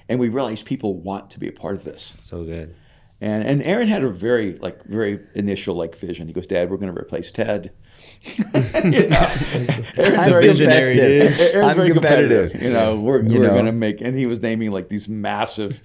And we realized people want to be a part of this. So good. And Aaron had a very initial vision. He goes, Dad, we're going to replace Ted. Aaron's very visionary, dude. Aaron's I'm very competitive. We're going to make, and he was naming these massive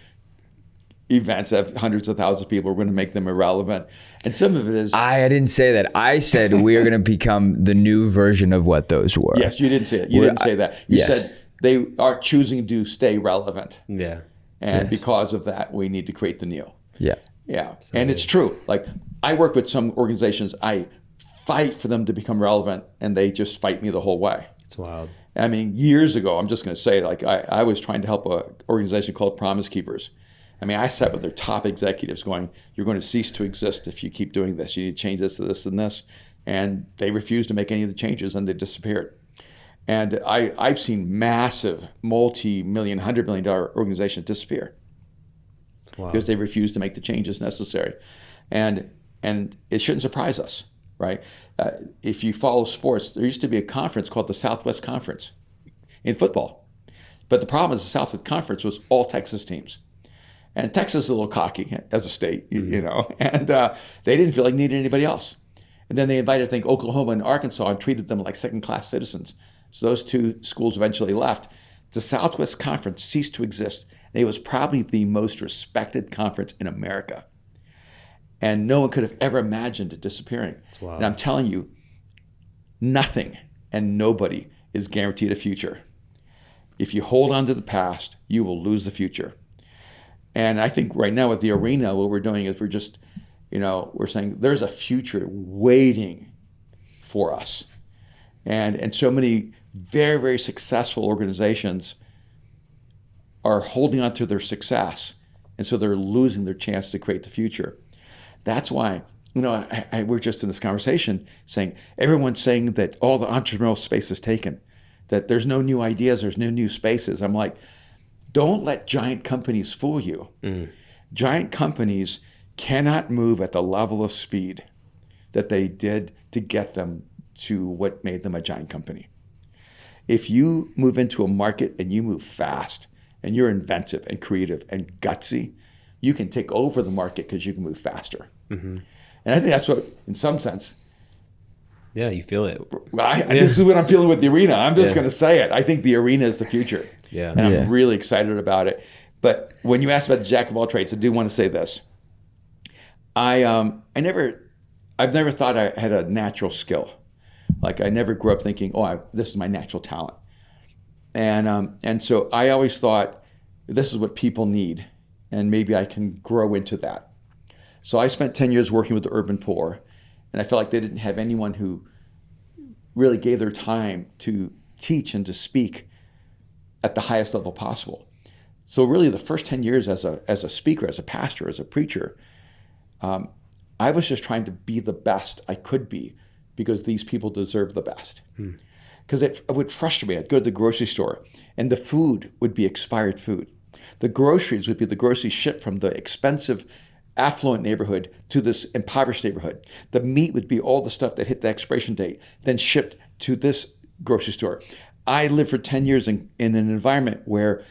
events that have hundreds of thousands of people. We're going to make them irrelevant. And some of it is... I didn't say that. I said we are going to become the new version of what those were. Yes, you didn't say it. You didn't say that. You said they are choosing to stay relevant. Yeah. And because of that, we need to create the new. Yeah. Yeah. And it's true. I work with some organizations, I fight for them to become relevant, and they just fight me the whole way. It's wild. I mean, years ago, I'm just going to say, I was trying to help an organization called Promise Keepers. I mean, I sat with their top executives going, you're going to cease to exist if you keep doing this. You need to change this to this and this. And they refused to make any of the changes, and they disappeared. And I've seen massive, multi-million, $100 million organizations disappear. Wow. Because they refuse to make the changes necessary. And it shouldn't surprise us, right? If you follow sports, there used to be a conference called the Southwest Conference in football. But the problem is the Southwest Conference was all Texas teams. And Texas is a little cocky as a state, and they didn't feel like needing anybody else. And then they invited, I think, Oklahoma and Arkansas and treated them like second-class citizens. So those two schools eventually left. The Southwest Conference ceased to exist. And it was probably the most respected conference in America. And no one could have ever imagined it disappearing. Wow. And I'm telling you, nothing and nobody is guaranteed a future. If you hold on to the past, you will lose the future. And I think right now with the arena, what we're doing is we're just, we're saying there's a future waiting for us. And so many very, very successful organizations are holding on to their success. And so they're losing their chance to create the future. That's why, we're just in this conversation saying, everyone's saying that all the entrepreneurial space is taken, that there's no new ideas, there's no new spaces. I'm like, don't let giant companies fool you. Giant companies cannot move at the level of speed that they did to get them to what made them a giant company. If you move into a market and you move fast and you're inventive and creative and gutsy, you can take over the market because you can move faster. And I think that's what, in some sense, yeah, you feel it. This is what I'm feeling with the arena. I'm just going to say it. I think the arena is the future. Yeah. And I'm really excited about it. But when you asked about the jack of all trades, I do want to say this. I've never thought I had a natural skill. Like I never grew up thinking, this is my natural talent. And so I always thought this is what people need, and maybe I can grow into that. So I spent 10 years working with the urban poor, and I felt like they didn't have anyone who really gave their time to teach and to speak at the highest level possible. So really the first 10 years as a speaker, as a pastor, as a preacher, I was just trying to be the best I could be because these people deserve the best. Because it would frustrate me. I'd go to the grocery store and the food would be expired food. The groceries would be the groceries shipped from the expensive affluent neighborhood to this impoverished neighborhood. The meat would be all the stuff that hit the expiration date, then shipped to this grocery store. I lived for 10 years in an environment where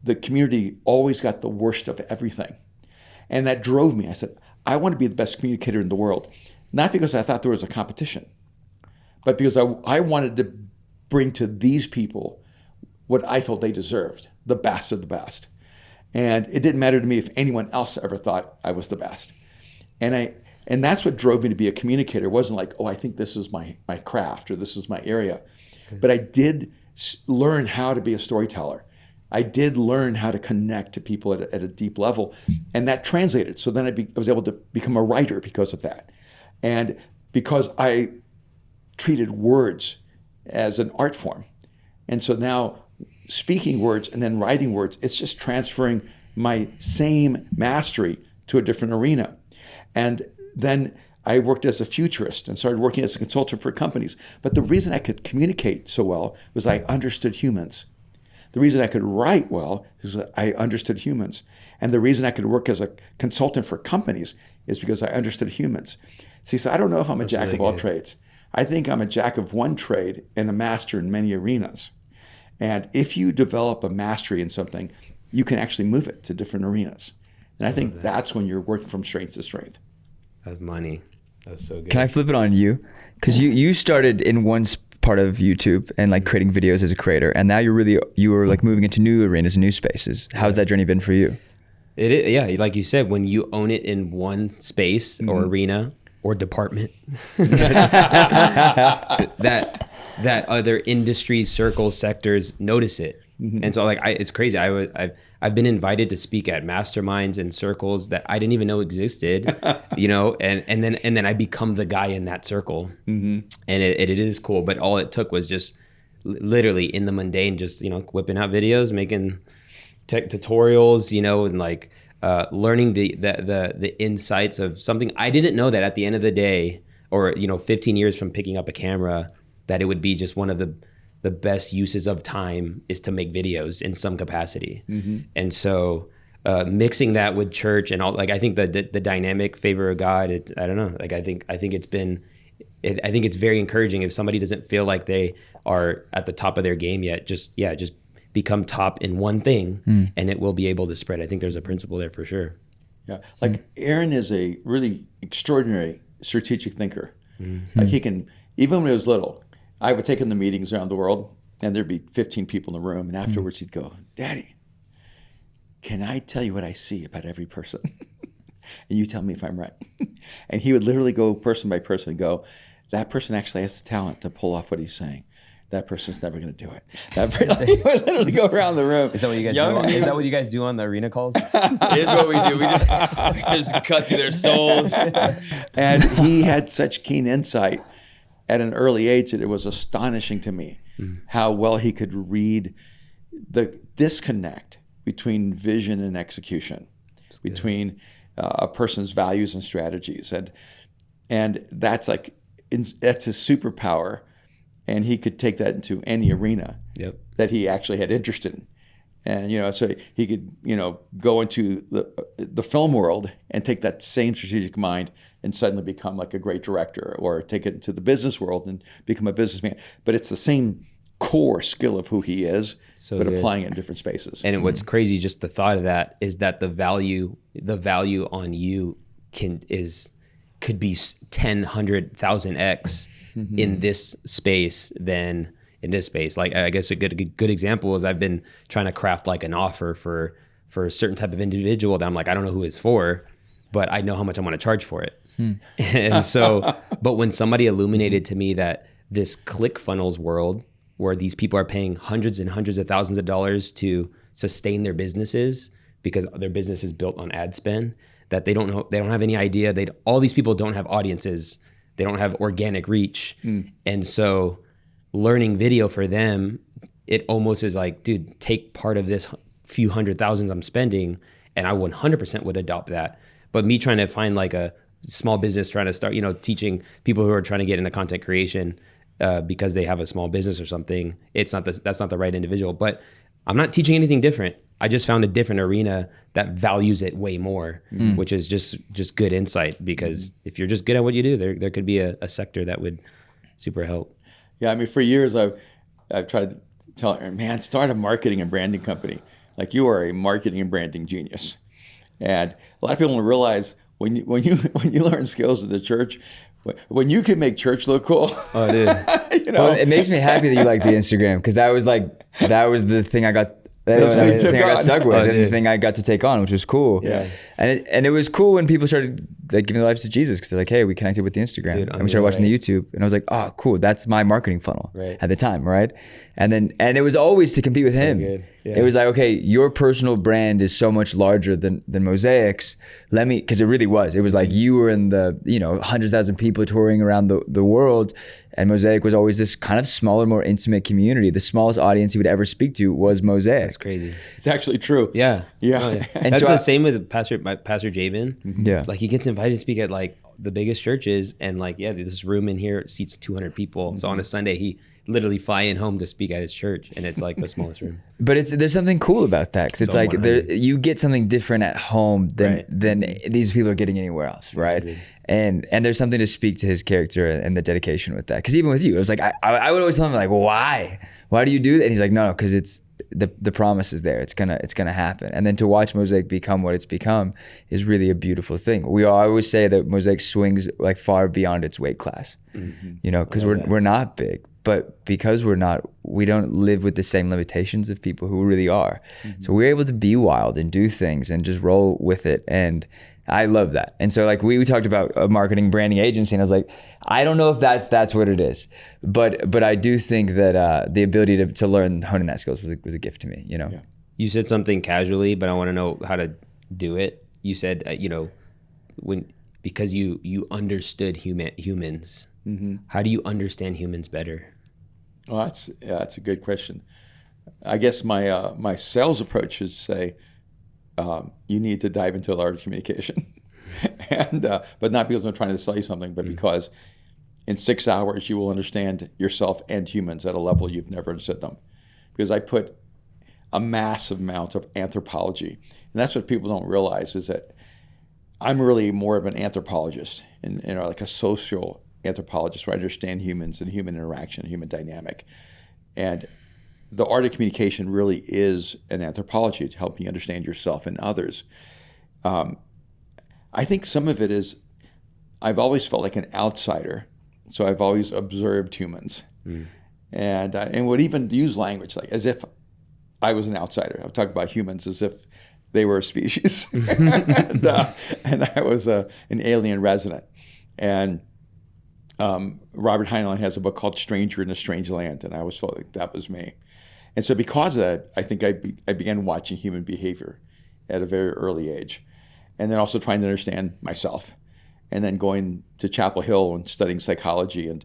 the community always got the worst of everything. And that drove me. I said, I want to be the best communicator in the world. Not because I thought there was a competition, but because I wanted to bring to these people what I felt they deserved, the best of the best. And it didn't matter to me if anyone else ever thought I was the best. And that's what drove me to be a communicator. It wasn't like, I think this is my craft or this is my area. Okay. But I did learn how to be a storyteller. I did learn how to connect to people at a deep level. And that translated. So then I was able to become a writer because of that. And because I treated words as an art form. And so now speaking words and then writing words, it's just transferring my same mastery to a different arena. And then I worked as a futurist and started working as a consultant for companies. But the reason I could communicate so well was I understood humans. The reason I could write well is that I understood humans. And the reason I could work as a consultant for companies is because I understood humans. See, so I don't know if I'm a jack of all trades. I think I'm a jack of one trade and a master in many arenas. And if you develop a mastery in something, you can actually move it to different arenas. And I think that's when you're working from strength to strength. That's money. That's so good. Can I flip it on you? Because you started in one part of YouTube and like creating videos as a creator, and now you were like moving into new arenas, new spaces. How's that journey been for you? It is, yeah, like you said, when you own it in one space or arena or department, that other industries, circles, sectors notice it. And so like it's crazy. I've been invited to speak at masterminds and circles that I didn't even know existed, and then I become the guy in that circle. And it is cool. But all it took was just literally in the mundane, just whipping out videos, making tech tutorials, and like learning the insights of something I didn't know, that at the end of the day, or 15 years from picking up a camera, that it would be just one of the best uses of time is to make videos in some capacity. And so mixing that with church and all, like I think the dynamic favor of God, I don't know, like I think it's very encouraging if somebody doesn't feel like they are at the top of their game yet, just become top in one thing and it will be able to spread. I think there's a principle there for sure. Yeah, like Aaron is a really extraordinary strategic thinker. Like he can, even when he was little, I would take him to meetings around the world, and there'd be 15 people in the room, and afterwards he'd go, "Daddy, can I tell you what I see about every person? And you tell me if I'm right." And he would literally go person by person and go, "That person actually has the talent to pull off what he's saying. That person's never going to do it." He would literally go around the room. Is that what you guys do? Is that what you guys do on the arena calls? Here's what we do. We just cut through their souls. And he had such keen insight at an early age that it was astonishing to me how well he could read the disconnect between vision and execution, between a person's values and strategies. And that's that's his superpower. And he could take that into any arena that he actually had interest in. And, so he could, go into the film world and take that same strategic mind and suddenly become like a great director, or take it into the business world and become a businessman. But it's the same core skill of who he is, but applying it in different spaces. And what's crazy, just the thought of that, is that the value on you could be 10, 100,000x in this space than in this space. Like, I guess a good example is I've been trying to craft like an offer for a certain type of individual that I'm like, I don't know who it's for, but I know how much I want to charge for it. And so, but when somebody illuminated to me that this ClickFunnels world, where these people are paying hundreds and hundreds of thousands of dollars to sustain their businesses because their business is built on ad spend, that they don't know, they don't have any idea. All these people don't have audiences. They don't have organic reach. And so learning video for them, it almost is like, dude, take part of this few hundred thousands I'm spending, and I 100% would adopt that. But me trying to find like a small business, trying to start, teaching people who are trying to get into content creation because they have a small business or something, that's not the right individual. But I'm not teaching anything different. I just found a different arena that values it way more, which is just good insight. Because if you're just good at what you do, there could be a sector that would super help. Yeah, I mean, for years I've tried to tell her, man, start a marketing and branding company. Like, you are a marketing and branding genius. And a lot of people don't realize when you learn skills at the church, when you can make church look cool. Oh, dude. Well, it makes me happy that you like the Instagram, because that was the thing I got. That's the thing I got stuck with, and the thing I got to take on, which was cool. Yeah. And it was cool when people started like giving their lives to Jesus, because they're like, hey, we connected with the Instagram, and we started watching the YouTube, and I was like, oh, cool, that's my marketing funnel at the time, right? And it was always to compete with him. Good. Yeah. It was like, okay, your personal brand is so much larger than Mosaic's. Because it really was. It was like you were in the 100,000 people touring around the world, and Mosaic was always this kind of smaller, more intimate community. The smallest audience he would ever speak to was Mosaic. That's crazy. It's actually true. Yeah. Yeah. Oh, yeah. And that's so the same with Pastor Jabin. Yeah. Like, he gets invited to speak at like the biggest churches, and like, this room in here seats 200 people. So on a Sunday, he literally fly in home to speak at his church, and it's like the smallest room. But there's something cool about that, because it's So like 100. you get something different at home than these people are getting anywhere else, right? Agreed. And there's something to speak to his character and the dedication with that. Because even with you, it was like I would always tell him, like, well, why do you do that? And he's like, no, because it's the promise is there. It's gonna happen. And then to watch Mosaic become what it's become is really a beautiful thing. We always say that Mosaic swings like far beyond its weight class, because we're not big. But because we don't live with the same limitations of people who really are. So we're able to be wild and do things and just roll with it. And I love that. And so like we talked about a marketing branding agency, and I was like, I don't know if that's what it is. But I do think that the ability to learn honing that skills was a gift to me, Yeah. You said something casually, but I want to know how to do it. You said, because you understood humans. How do you understand humans better? Well, that's a good question. I guess my sales approach is to say, you need to dive into large communication, but not because I'm trying to sell you something, but because in 6 hours you will understand yourself and humans at a level you've never understood them. Because I put a massive amount of anthropology, and that's what people don't realize, is that I'm really more of an anthropologist and like a social anthropologist, where I understand humans and human interaction, human dynamic. And the art of communication really is an anthropology to help you understand yourself and others. I think some of it is, I've always felt like an outsider So I've always observed humans, and would even use language like as if I was an outsider. I would talk about humans as if they were a species, and I was an alien resident. And Robert Heinlein has a book called Stranger in a Strange Land, and I always felt like that was me. And so because of that, I think I began watching human behavior at a very early age, and then also trying to understand myself, and then going to Chapel Hill and studying psychology, and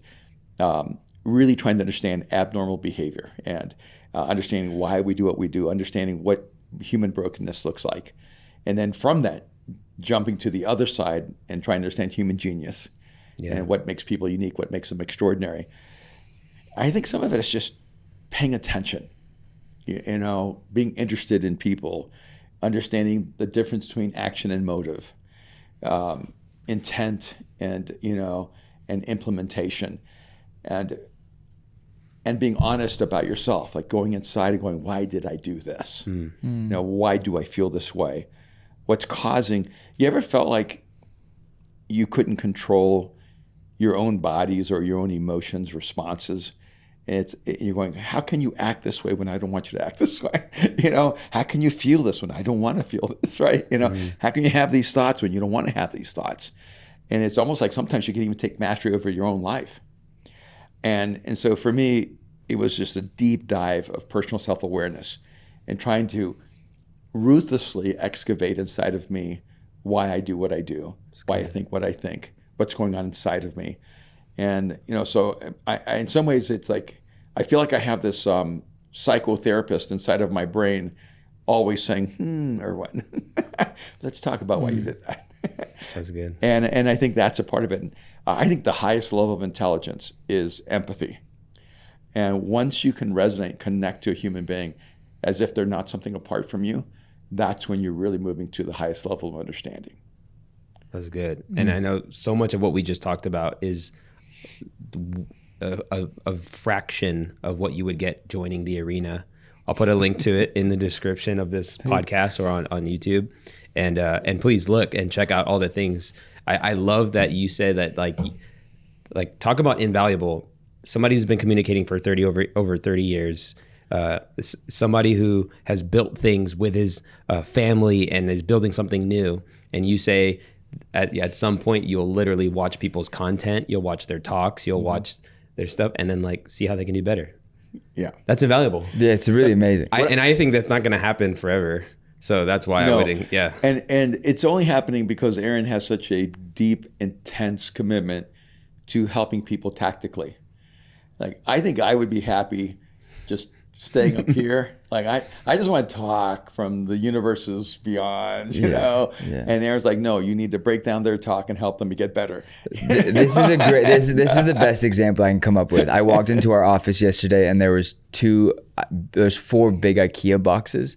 really trying to understand abnormal behavior, and understanding why we do what we do, understanding what human brokenness looks like. And then from that, jumping to the other side and trying to understand human genius and what makes people unique, what makes them extraordinary. I think some of it is just paying attention, being interested in people, understanding the difference between action and motive, intent and implementation, and being honest about yourself, like going inside and going, why did I do this? Why do I feel this way? What's causing? You ever felt like you couldn't control your own bodies or your own emotions, responses? And you're going, how can you act this way when I don't want you to act this way? How can you feel this when I don't want to feel this, right? How can you have these thoughts when you don't want to have these thoughts? And it's almost like sometimes you can even take mastery over your own life. And so for me, it was just a deep dive of personal self-awareness and trying to ruthlessly excavate inside of me why I do what I do, why I think what I think, what's going on inside of me. And, so I in some ways it's like, I feel like I have this psychotherapist inside of my brain always saying, or what? Let's talk about why you did that. That's good. And I think that's a part of it. And I think the highest level of intelligence is empathy. And once you can resonate, connect to a human being as if they're not something apart from you, that's when you're really moving to the highest level of understanding. That's good. And I know so much of what we just talked about is a fraction of what you would get joining the arena. I'll put a link to it in the description of this podcast or on YouTube. And please look and check out all the things. I love that you said that, like talk about invaluable. Somebody who's been communicating for over 30 years, somebody who has built things with his family and is building something new. And you say at some point you'll literally watch people's content, you'll watch their talks, you'll watch their stuff, and then see how they can do better. Yeah, that's invaluable. Yeah, it's really amazing. I think that's not going to happen forever. So that's why I wouldn't. Yeah. And it's only happening because Aaron has such a deep, intense commitment to helping people tactically. Like, I think I would be happy just staying up here. Like, I just want to talk from the universes beyond, you know? Yeah. And Aaron's like, no, you need to break down their talk and help them get better. This is this is the best example I can come up with. I walked into our office yesterday and there's 4 big IKEA boxes.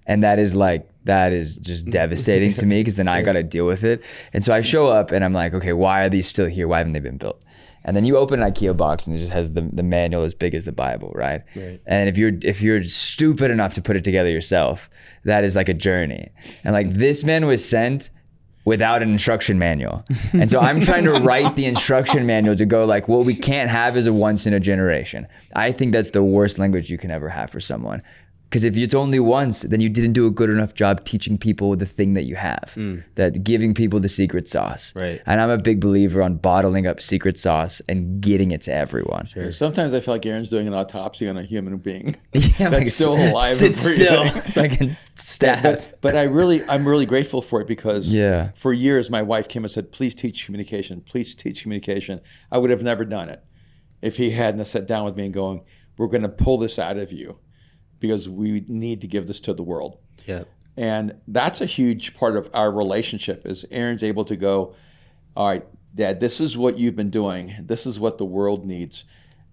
And that is just devastating to me because then I got to deal with it. And so I show up and I'm like, okay, why are these still here? Why haven't they been built? And then you open an IKEA box and it just has the manual as big as the Bible, right? And if you're stupid enough to put it together yourself, that is like a journey. And this man was sent without an instruction manual. And so I'm trying to write the instruction manual to go what we can't have is a once in a generation. I think that's the worst language you can ever have for someone. Because if it's only once, then you didn't do a good enough job teaching people the thing that you have, that giving people the secret sauce. Right. And I'm a big believer on bottling up secret sauce and getting it to everyone. Sure. Sometimes I feel like Aaron's doing an autopsy on a human being that's still alive. Sit still. So I can stab. But I'm really grateful for it because for years my wife came and said, please teach communication. Please teach communication. I would have never done it if he hadn't sat down with me and going, we're going to pull this out of you, because we need to give this to the world. Yeah. And that's a huge part of our relationship is Aaron's able to go, all right, Dad, this is what you've been doing. This is what the world needs.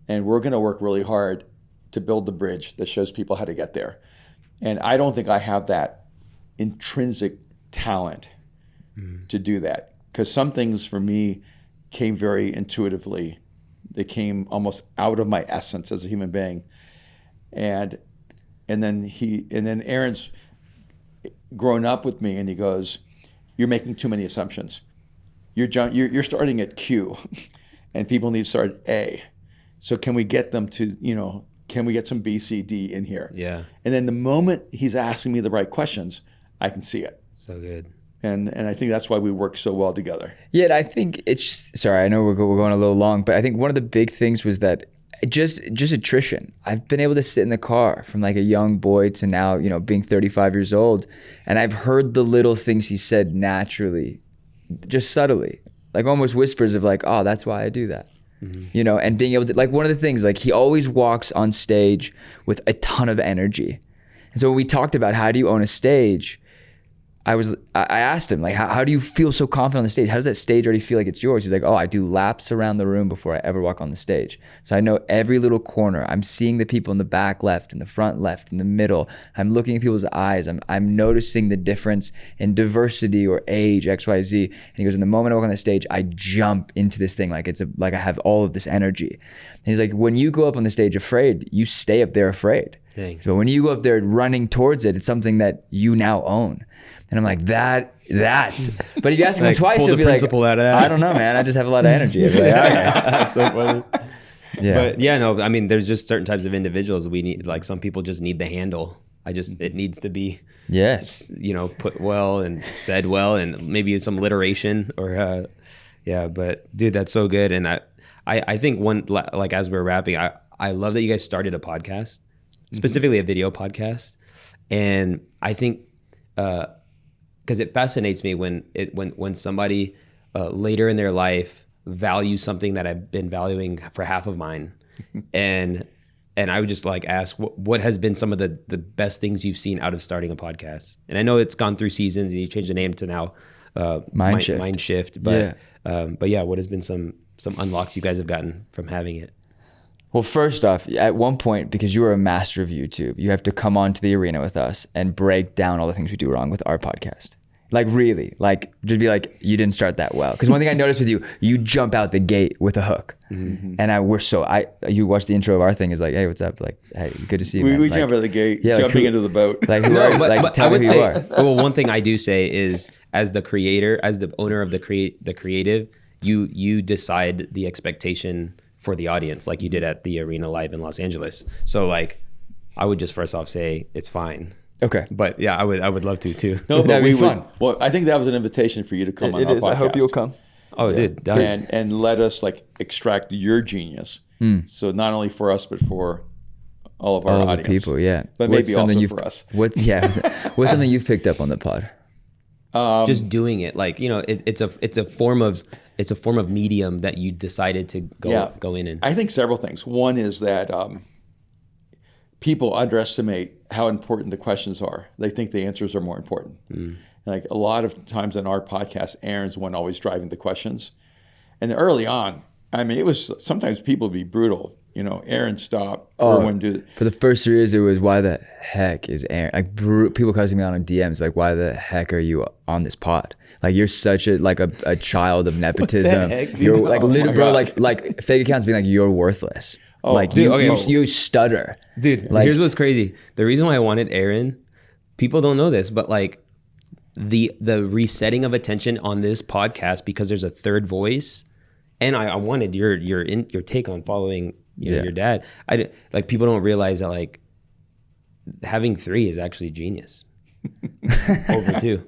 And we're going to work really hard to build the bridge that shows people how to get there. And I don't think I have that intrinsic talent to do that, because some things for me came very intuitively. They came almost out of my essence as a human being. And then Aaron's grown up with me, and he goes, "You're making too many assumptions. You're starting at Q, and people need to start at A. So can we get them to, can we get some B, C, D in here? Yeah. And then the moment he's asking me the right questions, I can see it. So good. And I think that's why we work so well together. Yeah, and I think it's just, sorry, I know we're going a little long, but I think one of the big things was that just attrition. I've been able to sit in the car from like a young boy to now, being 35 years old, and I've heard the little things he said naturally, just subtly, like almost whispers of like, oh, that's why I do that. And being able to, like, one of the things, like, he always walks on stage with a ton of energy. And so when we talked about how do you own a stage, I asked him, like, how do you feel so confident on the stage? How does that stage already feel like it's yours? He's like, oh, I do laps around the room before I ever walk on the stage. So I know every little corner. I'm seeing the people in the back left, in the front left, in the middle. I'm looking at people's eyes. I'm noticing the difference in diversity or age, X, Y, Z. And he goes, in the moment I walk on the stage, I jump into this thing like I have all of this energy. And he's like, when you go up on the stage afraid, you stay up there afraid. Thanks. So when you go up there running towards it, it's something that you now own. And I'm like, that. But if you ask me Like, twice, pull he'll the be like, principle out of that. I don't know, man. I just have a lot of energy. I'd be like, okay. That's so funny. Yeah. But yeah, no, I mean, there's just certain types of individuals we need. Like, some people just need the handle. It needs to be, Yes. put well and said well, and maybe some alliteration or, yeah. But dude, that's so good. And I think like, as we're wrapping, I love that you guys started a podcast, specifically a video podcast. And I think, because it fascinates me when somebody later in their life values something that I've been valuing for half of mine, and I would just like ask what has been some of the best things you've seen out of starting a podcast. And I know it's gone through seasons, and you changed the name to now Mind Shift. But yeah, what has been some unlocks you guys have gotten from having it? Well, first off, at one point, because you are a master of YouTube, you have to come onto the arena with us and break down all the things we do wrong with our podcast. Like, really, like, just be like, you didn't start that well. Because one thing I noticed with you, you jump out the gate with a hook. And you watch the intro of our thing is like, hey, what's up? Like, hey, good to see you, man. We like, jump out of the gate, yeah, jumping into the boat. Like, who are you? Like, tell me who you are. Well, one thing I do say is, as the creator, as the owner of the creative, you decide the expectation for the audience, like you did at the Arena Live in Los Angeles. So like, I would just first off say it's fine. Okay. But yeah, I would love to too. No, but That'd be fun. Well, I think that was an invitation for you to come on our podcast. I hope you'll come. Oh, yeah. Dude, that's, and let us like extract your genius. So not only for us, but for all of our All audience. the people, yeah. But What's maybe something also you've- for us. What's something you've picked up on the pod? just doing it, like, it's a form of medium that you decided to go in. I think several things. One is that people underestimate how important the questions are. They think the answers are more important. Like a lot of times in our podcast, Aaron's the one always driving the questions. And early on, I mean, it was sometimes people would be brutal. Aaron stop. Erwin do it. For the first 3 years, it was, why the heck is Aaron? Like, people cussing me out on DMs, like, why the heck are you on this pod? Like, you're such a child of nepotism. You're like, little bro, like fake accounts being like, you're worthless. Like, dude, you stutter. Dude, like, here's what's crazy. The reason why I wanted Aaron, people don't know this, but like the resetting of attention on this podcast, because there's a third voice, and I wanted your take on following your dad. Like, people don't realize that like having 3 is actually genius. Over 2,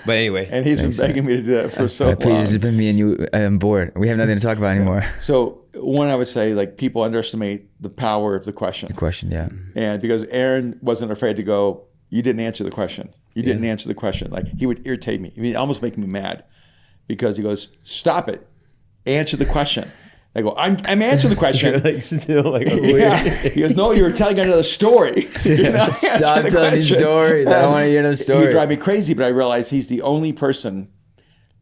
but anyway. And he's been begging me to do that for so long. Please, it's been me and you. I'm bored. We have nothing to talk about anymore. So one, I would say, like, people underestimate the power of the question. The question, yeah. And because Aaron wasn't afraid to go, you didn't answer the question. You didn't answer the question. Like, he would irritate me. I mean, almost make me mad, because he goes, stop it. Answer the question. I go, I'm answering the question. Like, still like, yeah. He goes, no, you're telling another story. You're not Stop answering the telling these question. stories. I don't want to hear another He story. would drive me crazy, but I realized he's the only person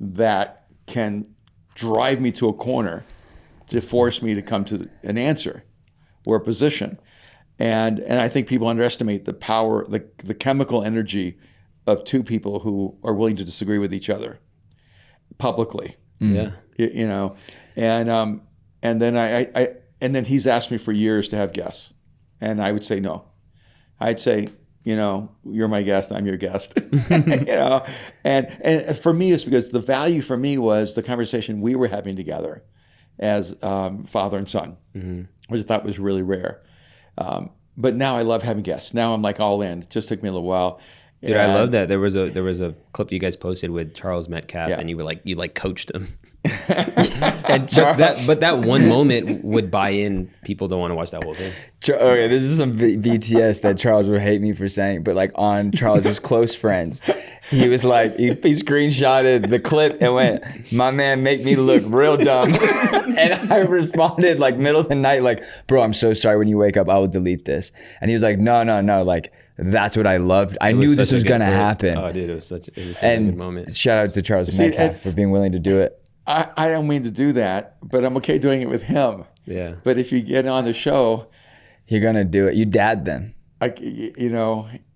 that can drive me to a corner to force me to come to an answer or a position. And I think people underestimate the power, the chemical energy of 2 people who are willing to disagree with each other publicly. yeah. And then he's asked me for years to have guests, and I would say no. I'd say, you're my guest, I'm your guest. And for me, it's because the value for me was the conversation we were having together. as father and son, which I thought was really rare. But now I love having guests. Now I'm like all in. It just took me a little while. Dude, I love that. There was a clip you guys posted with Charles Metcalf, Yeah. and you coached him. And But that one moment would buy in. People don't want to watch that whole thing. Okay, this is some BTS that Charles would hate me for saying, but like on Charles's close friends, he was like, he screenshotted the clip and went, "My man make me look real dumb." And I responded like middle of the night, like, "Bro, I'm so sorry. When you wake up, I will delete this." And he was like, no, like, that's what I loved. I knew this was gonna happen. Oh, dude, it was such a good moment. Shout out to Charles Metcalf for being willing to do it. I don't mean to do that, but I'm okay doing it with him. Yeah. But if you get on the show, You're gonna do it. You dad them. I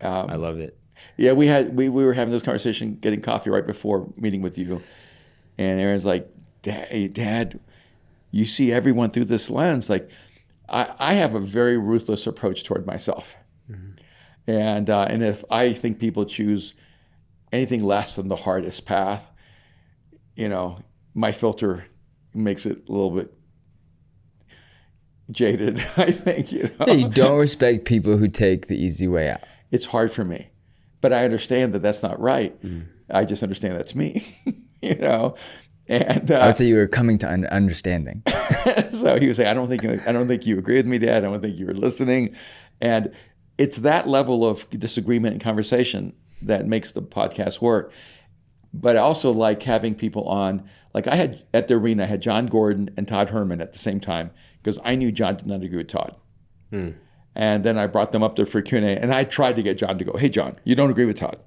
love it. Yeah, we were having this conversation, getting coffee right before meeting with you, and Aaron's like, Dad, you see everyone through this lens. Like, I have a very ruthless approach toward myself, and if I think people choose anything less than the hardest path, my filter makes it a little bit jaded. I think Yeah, you don't respect people who take the easy way out. It's hard for me, but I understand that that's not right. I just understand that's me, And I would say you were coming to understanding. so he was saying, I don't think you agree with me, Dad. I don't think you were listening. And it's that level of disagreement and conversation that makes the podcast work. But I also like having people on, like I had at the arena, I had John Gordon and Todd Herman at the same time, because I knew John did not agree with Todd. And then I brought them up there for Q&A, and I tried to get John to go, hey, John, you don't agree with Todd.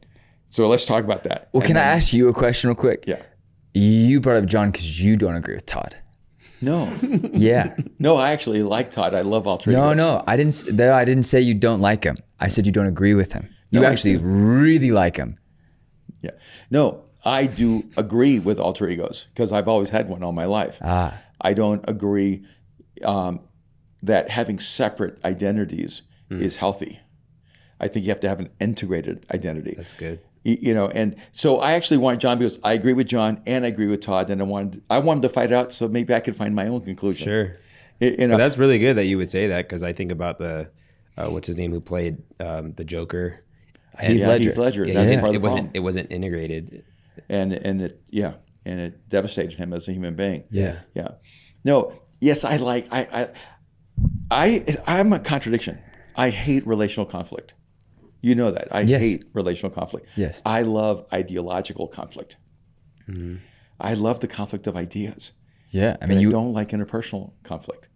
So let's talk about that. Well, can I ask you a question real quick? Yeah. You brought up John because you don't agree with Todd. No. Yeah. No, I actually like Todd. I love alter egos. No. I didn't say you don't like him. I said you don't agree with him. You No, I actually do. really like him. Yeah. No, I do agree with alter egos because I've always had one all my life. I don't agree that having separate identities is healthy. I think you have to have an integrated identity. That's good. And so I actually want John because I agree with John and I agree with Todd, and I wanted to fight it out so maybe I could find my own conclusion. Sure. But that's really good that you would say that, because I think about the what's his name who played the Joker. Heath Ledger. Heath Ledger. Yeah, That's it, part it of the wasn't problem. it wasn't integrated. And it devastated him as a human being. Yeah. Yeah. No. Yes, I'm a contradiction. I hate relational conflict. You know that. I hate relational conflict. Yes. I love ideological conflict. I love the conflict of ideas. Yeah. I I mean, don't like interpersonal conflict.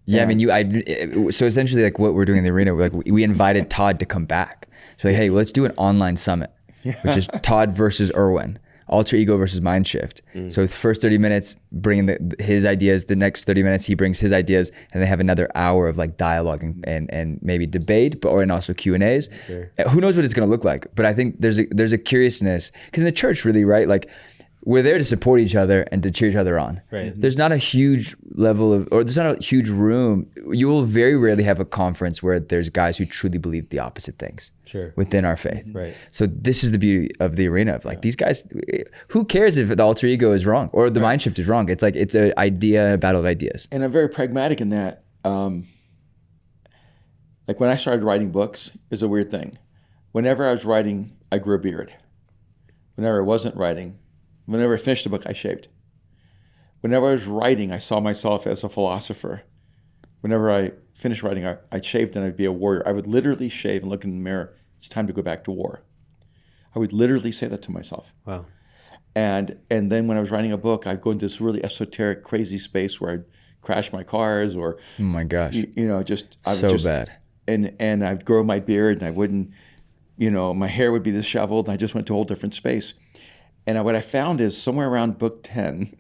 Yeah, I mean, so essentially, like what we're doing in the arena, we invited Todd to come back. So like, hey, let's do an online summit, which is Todd versus Erwin, alter ego versus mind shift. So the first 30 minutes, bringing his ideas. The next 30 minutes, he brings his ideas, and they have another hour of like dialogue and maybe debate, and also Q&As. Sure. Who knows what it's going to look like? But I think there's a curiousness, because in the church, really, right? Like, we're there to support each other and to cheer each other on. Right. There's not a huge there's not a huge room. You will very rarely have a conference where there's guys who truly believe the opposite things within our faith. Right. So this is the beauty of the arena of like these guys, who cares if the alter ego is wrong or the mind shift is wrong? It's like, it's an idea, a battle of ideas. And I'm very pragmatic in that. Like when I started writing books, is a weird thing. Whenever I was writing, I grew a beard. Whenever I wasn't writing, whenever I finished a book, I shaved. Whenever I was writing, I saw myself as a philosopher. Whenever I finished writing, I shaved and I'd be a warrior. I would literally shave and look in the mirror. It's time to go back to war. I would literally say that to myself. Wow. And then when I was writing a book, I'd go into this really esoteric, crazy space where I'd crash my cars or, Oh my gosh. bad. And I'd grow my beard and I wouldn't, my hair would be disheveled, and I just went to a whole different space. And what I found is somewhere around book 10,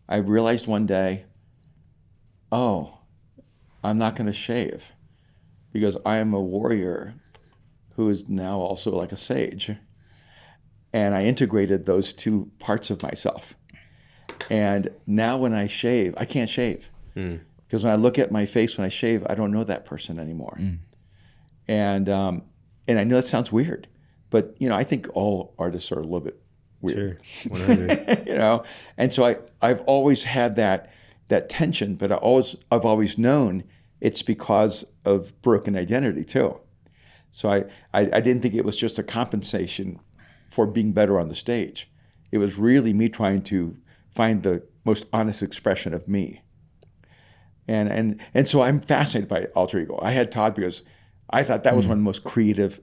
I realized one day, I'm not going to shave because I am a warrior who is now also like a sage. And I integrated those two parts of myself. And now when I shave, I can't shave. Because when I look at my face when I shave, I don't know that person anymore. And I know that sounds weird, but I think all artists are a little bit weird. Sure. 100. You know, and so I've always had that tension, but I've always known it's because of broken identity too. So I didn't think it was just a compensation for being better on the stage. It was really me trying to find the most honest expression of me. And so I'm fascinated by alter ego. I had Todd because I thought that was one of the most creative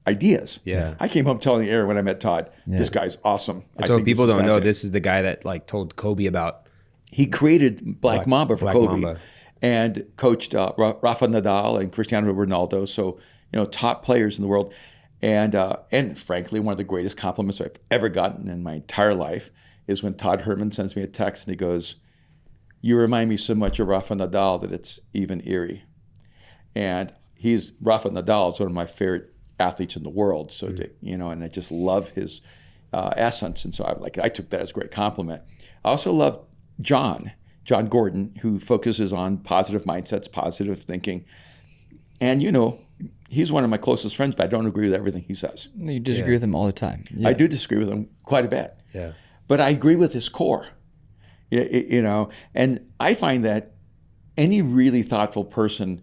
ideas. Yeah. I came home telling Aaron when I met Todd, this guy's awesome. And so if people don't know, this is the guy that like told Kobe about. He created Black Mamba for Black Kobe Mamba. and coached Rafa Nadal and Cristiano Ronaldo. So, you know, top players in the world. And frankly, one of the greatest compliments I've ever gotten in my entire life is when Todd Herman sends me a text and he goes, "You remind me so much of Rafa Nadal that it's even eerie." And Rafa Nadal is one of my favorite athletes in the world. So, you know, and I just love his essence. And so I took that as a great compliment. I also love John Gordon, who focuses on positive mindsets, positive thinking. And, you know, he's one of my closest friends, but I don't agree with everything he says. You disagree with him all the time. I do disagree with him quite a bit. Yeah. But I agree with his core, you know. And I find that any really thoughtful person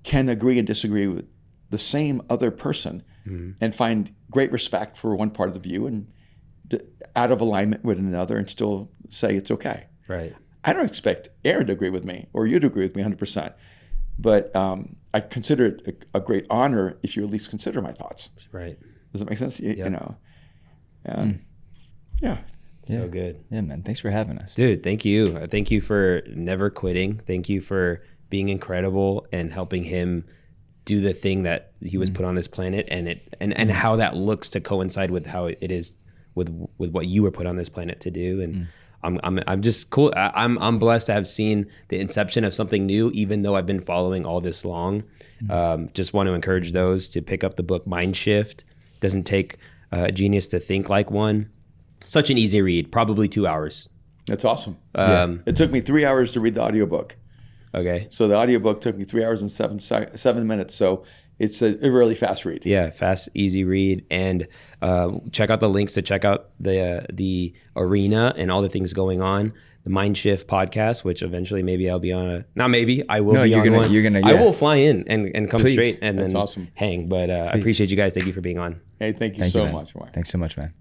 can agree and disagree with the same other person and find great respect for one part of the view and out of alignment with another and still say it's okay. Right. I don't expect Aaron to agree with me or you to agree with me 100%. But I consider it a great honor if you at least consider my thoughts. Right. Does that make sense? You know. Yeah. So good. Yeah, man. Thanks for having us. Dude, thank you. Thank you for never quitting. Thank you for being incredible and helping him do the thing that he was put on this planet and how that looks to coincide with how it is with what you were put on this planet to do. And I'm just cool. I'm blessed to have seen the inception of something new, even though I've been following all this long. Just want to encourage those to pick up the book Mind Shift. Doesn't take a genius to think like one. Such an easy read, probably 2 hours. That's awesome. It took me 3 hours to read the audiobook. Okay. So the audiobook took me 3 hours and 7 minutes. So it's a really fast read. Yeah, fast, easy read. And check out the links to check out the arena and all the things going on. The Mind Shift podcast, which eventually maybe I'll be on I will be on one. I will fly in and come straight and then awesome. hang. But I appreciate you guys. Thank you for being on. Hey, thank you so much. Thanks so much, man.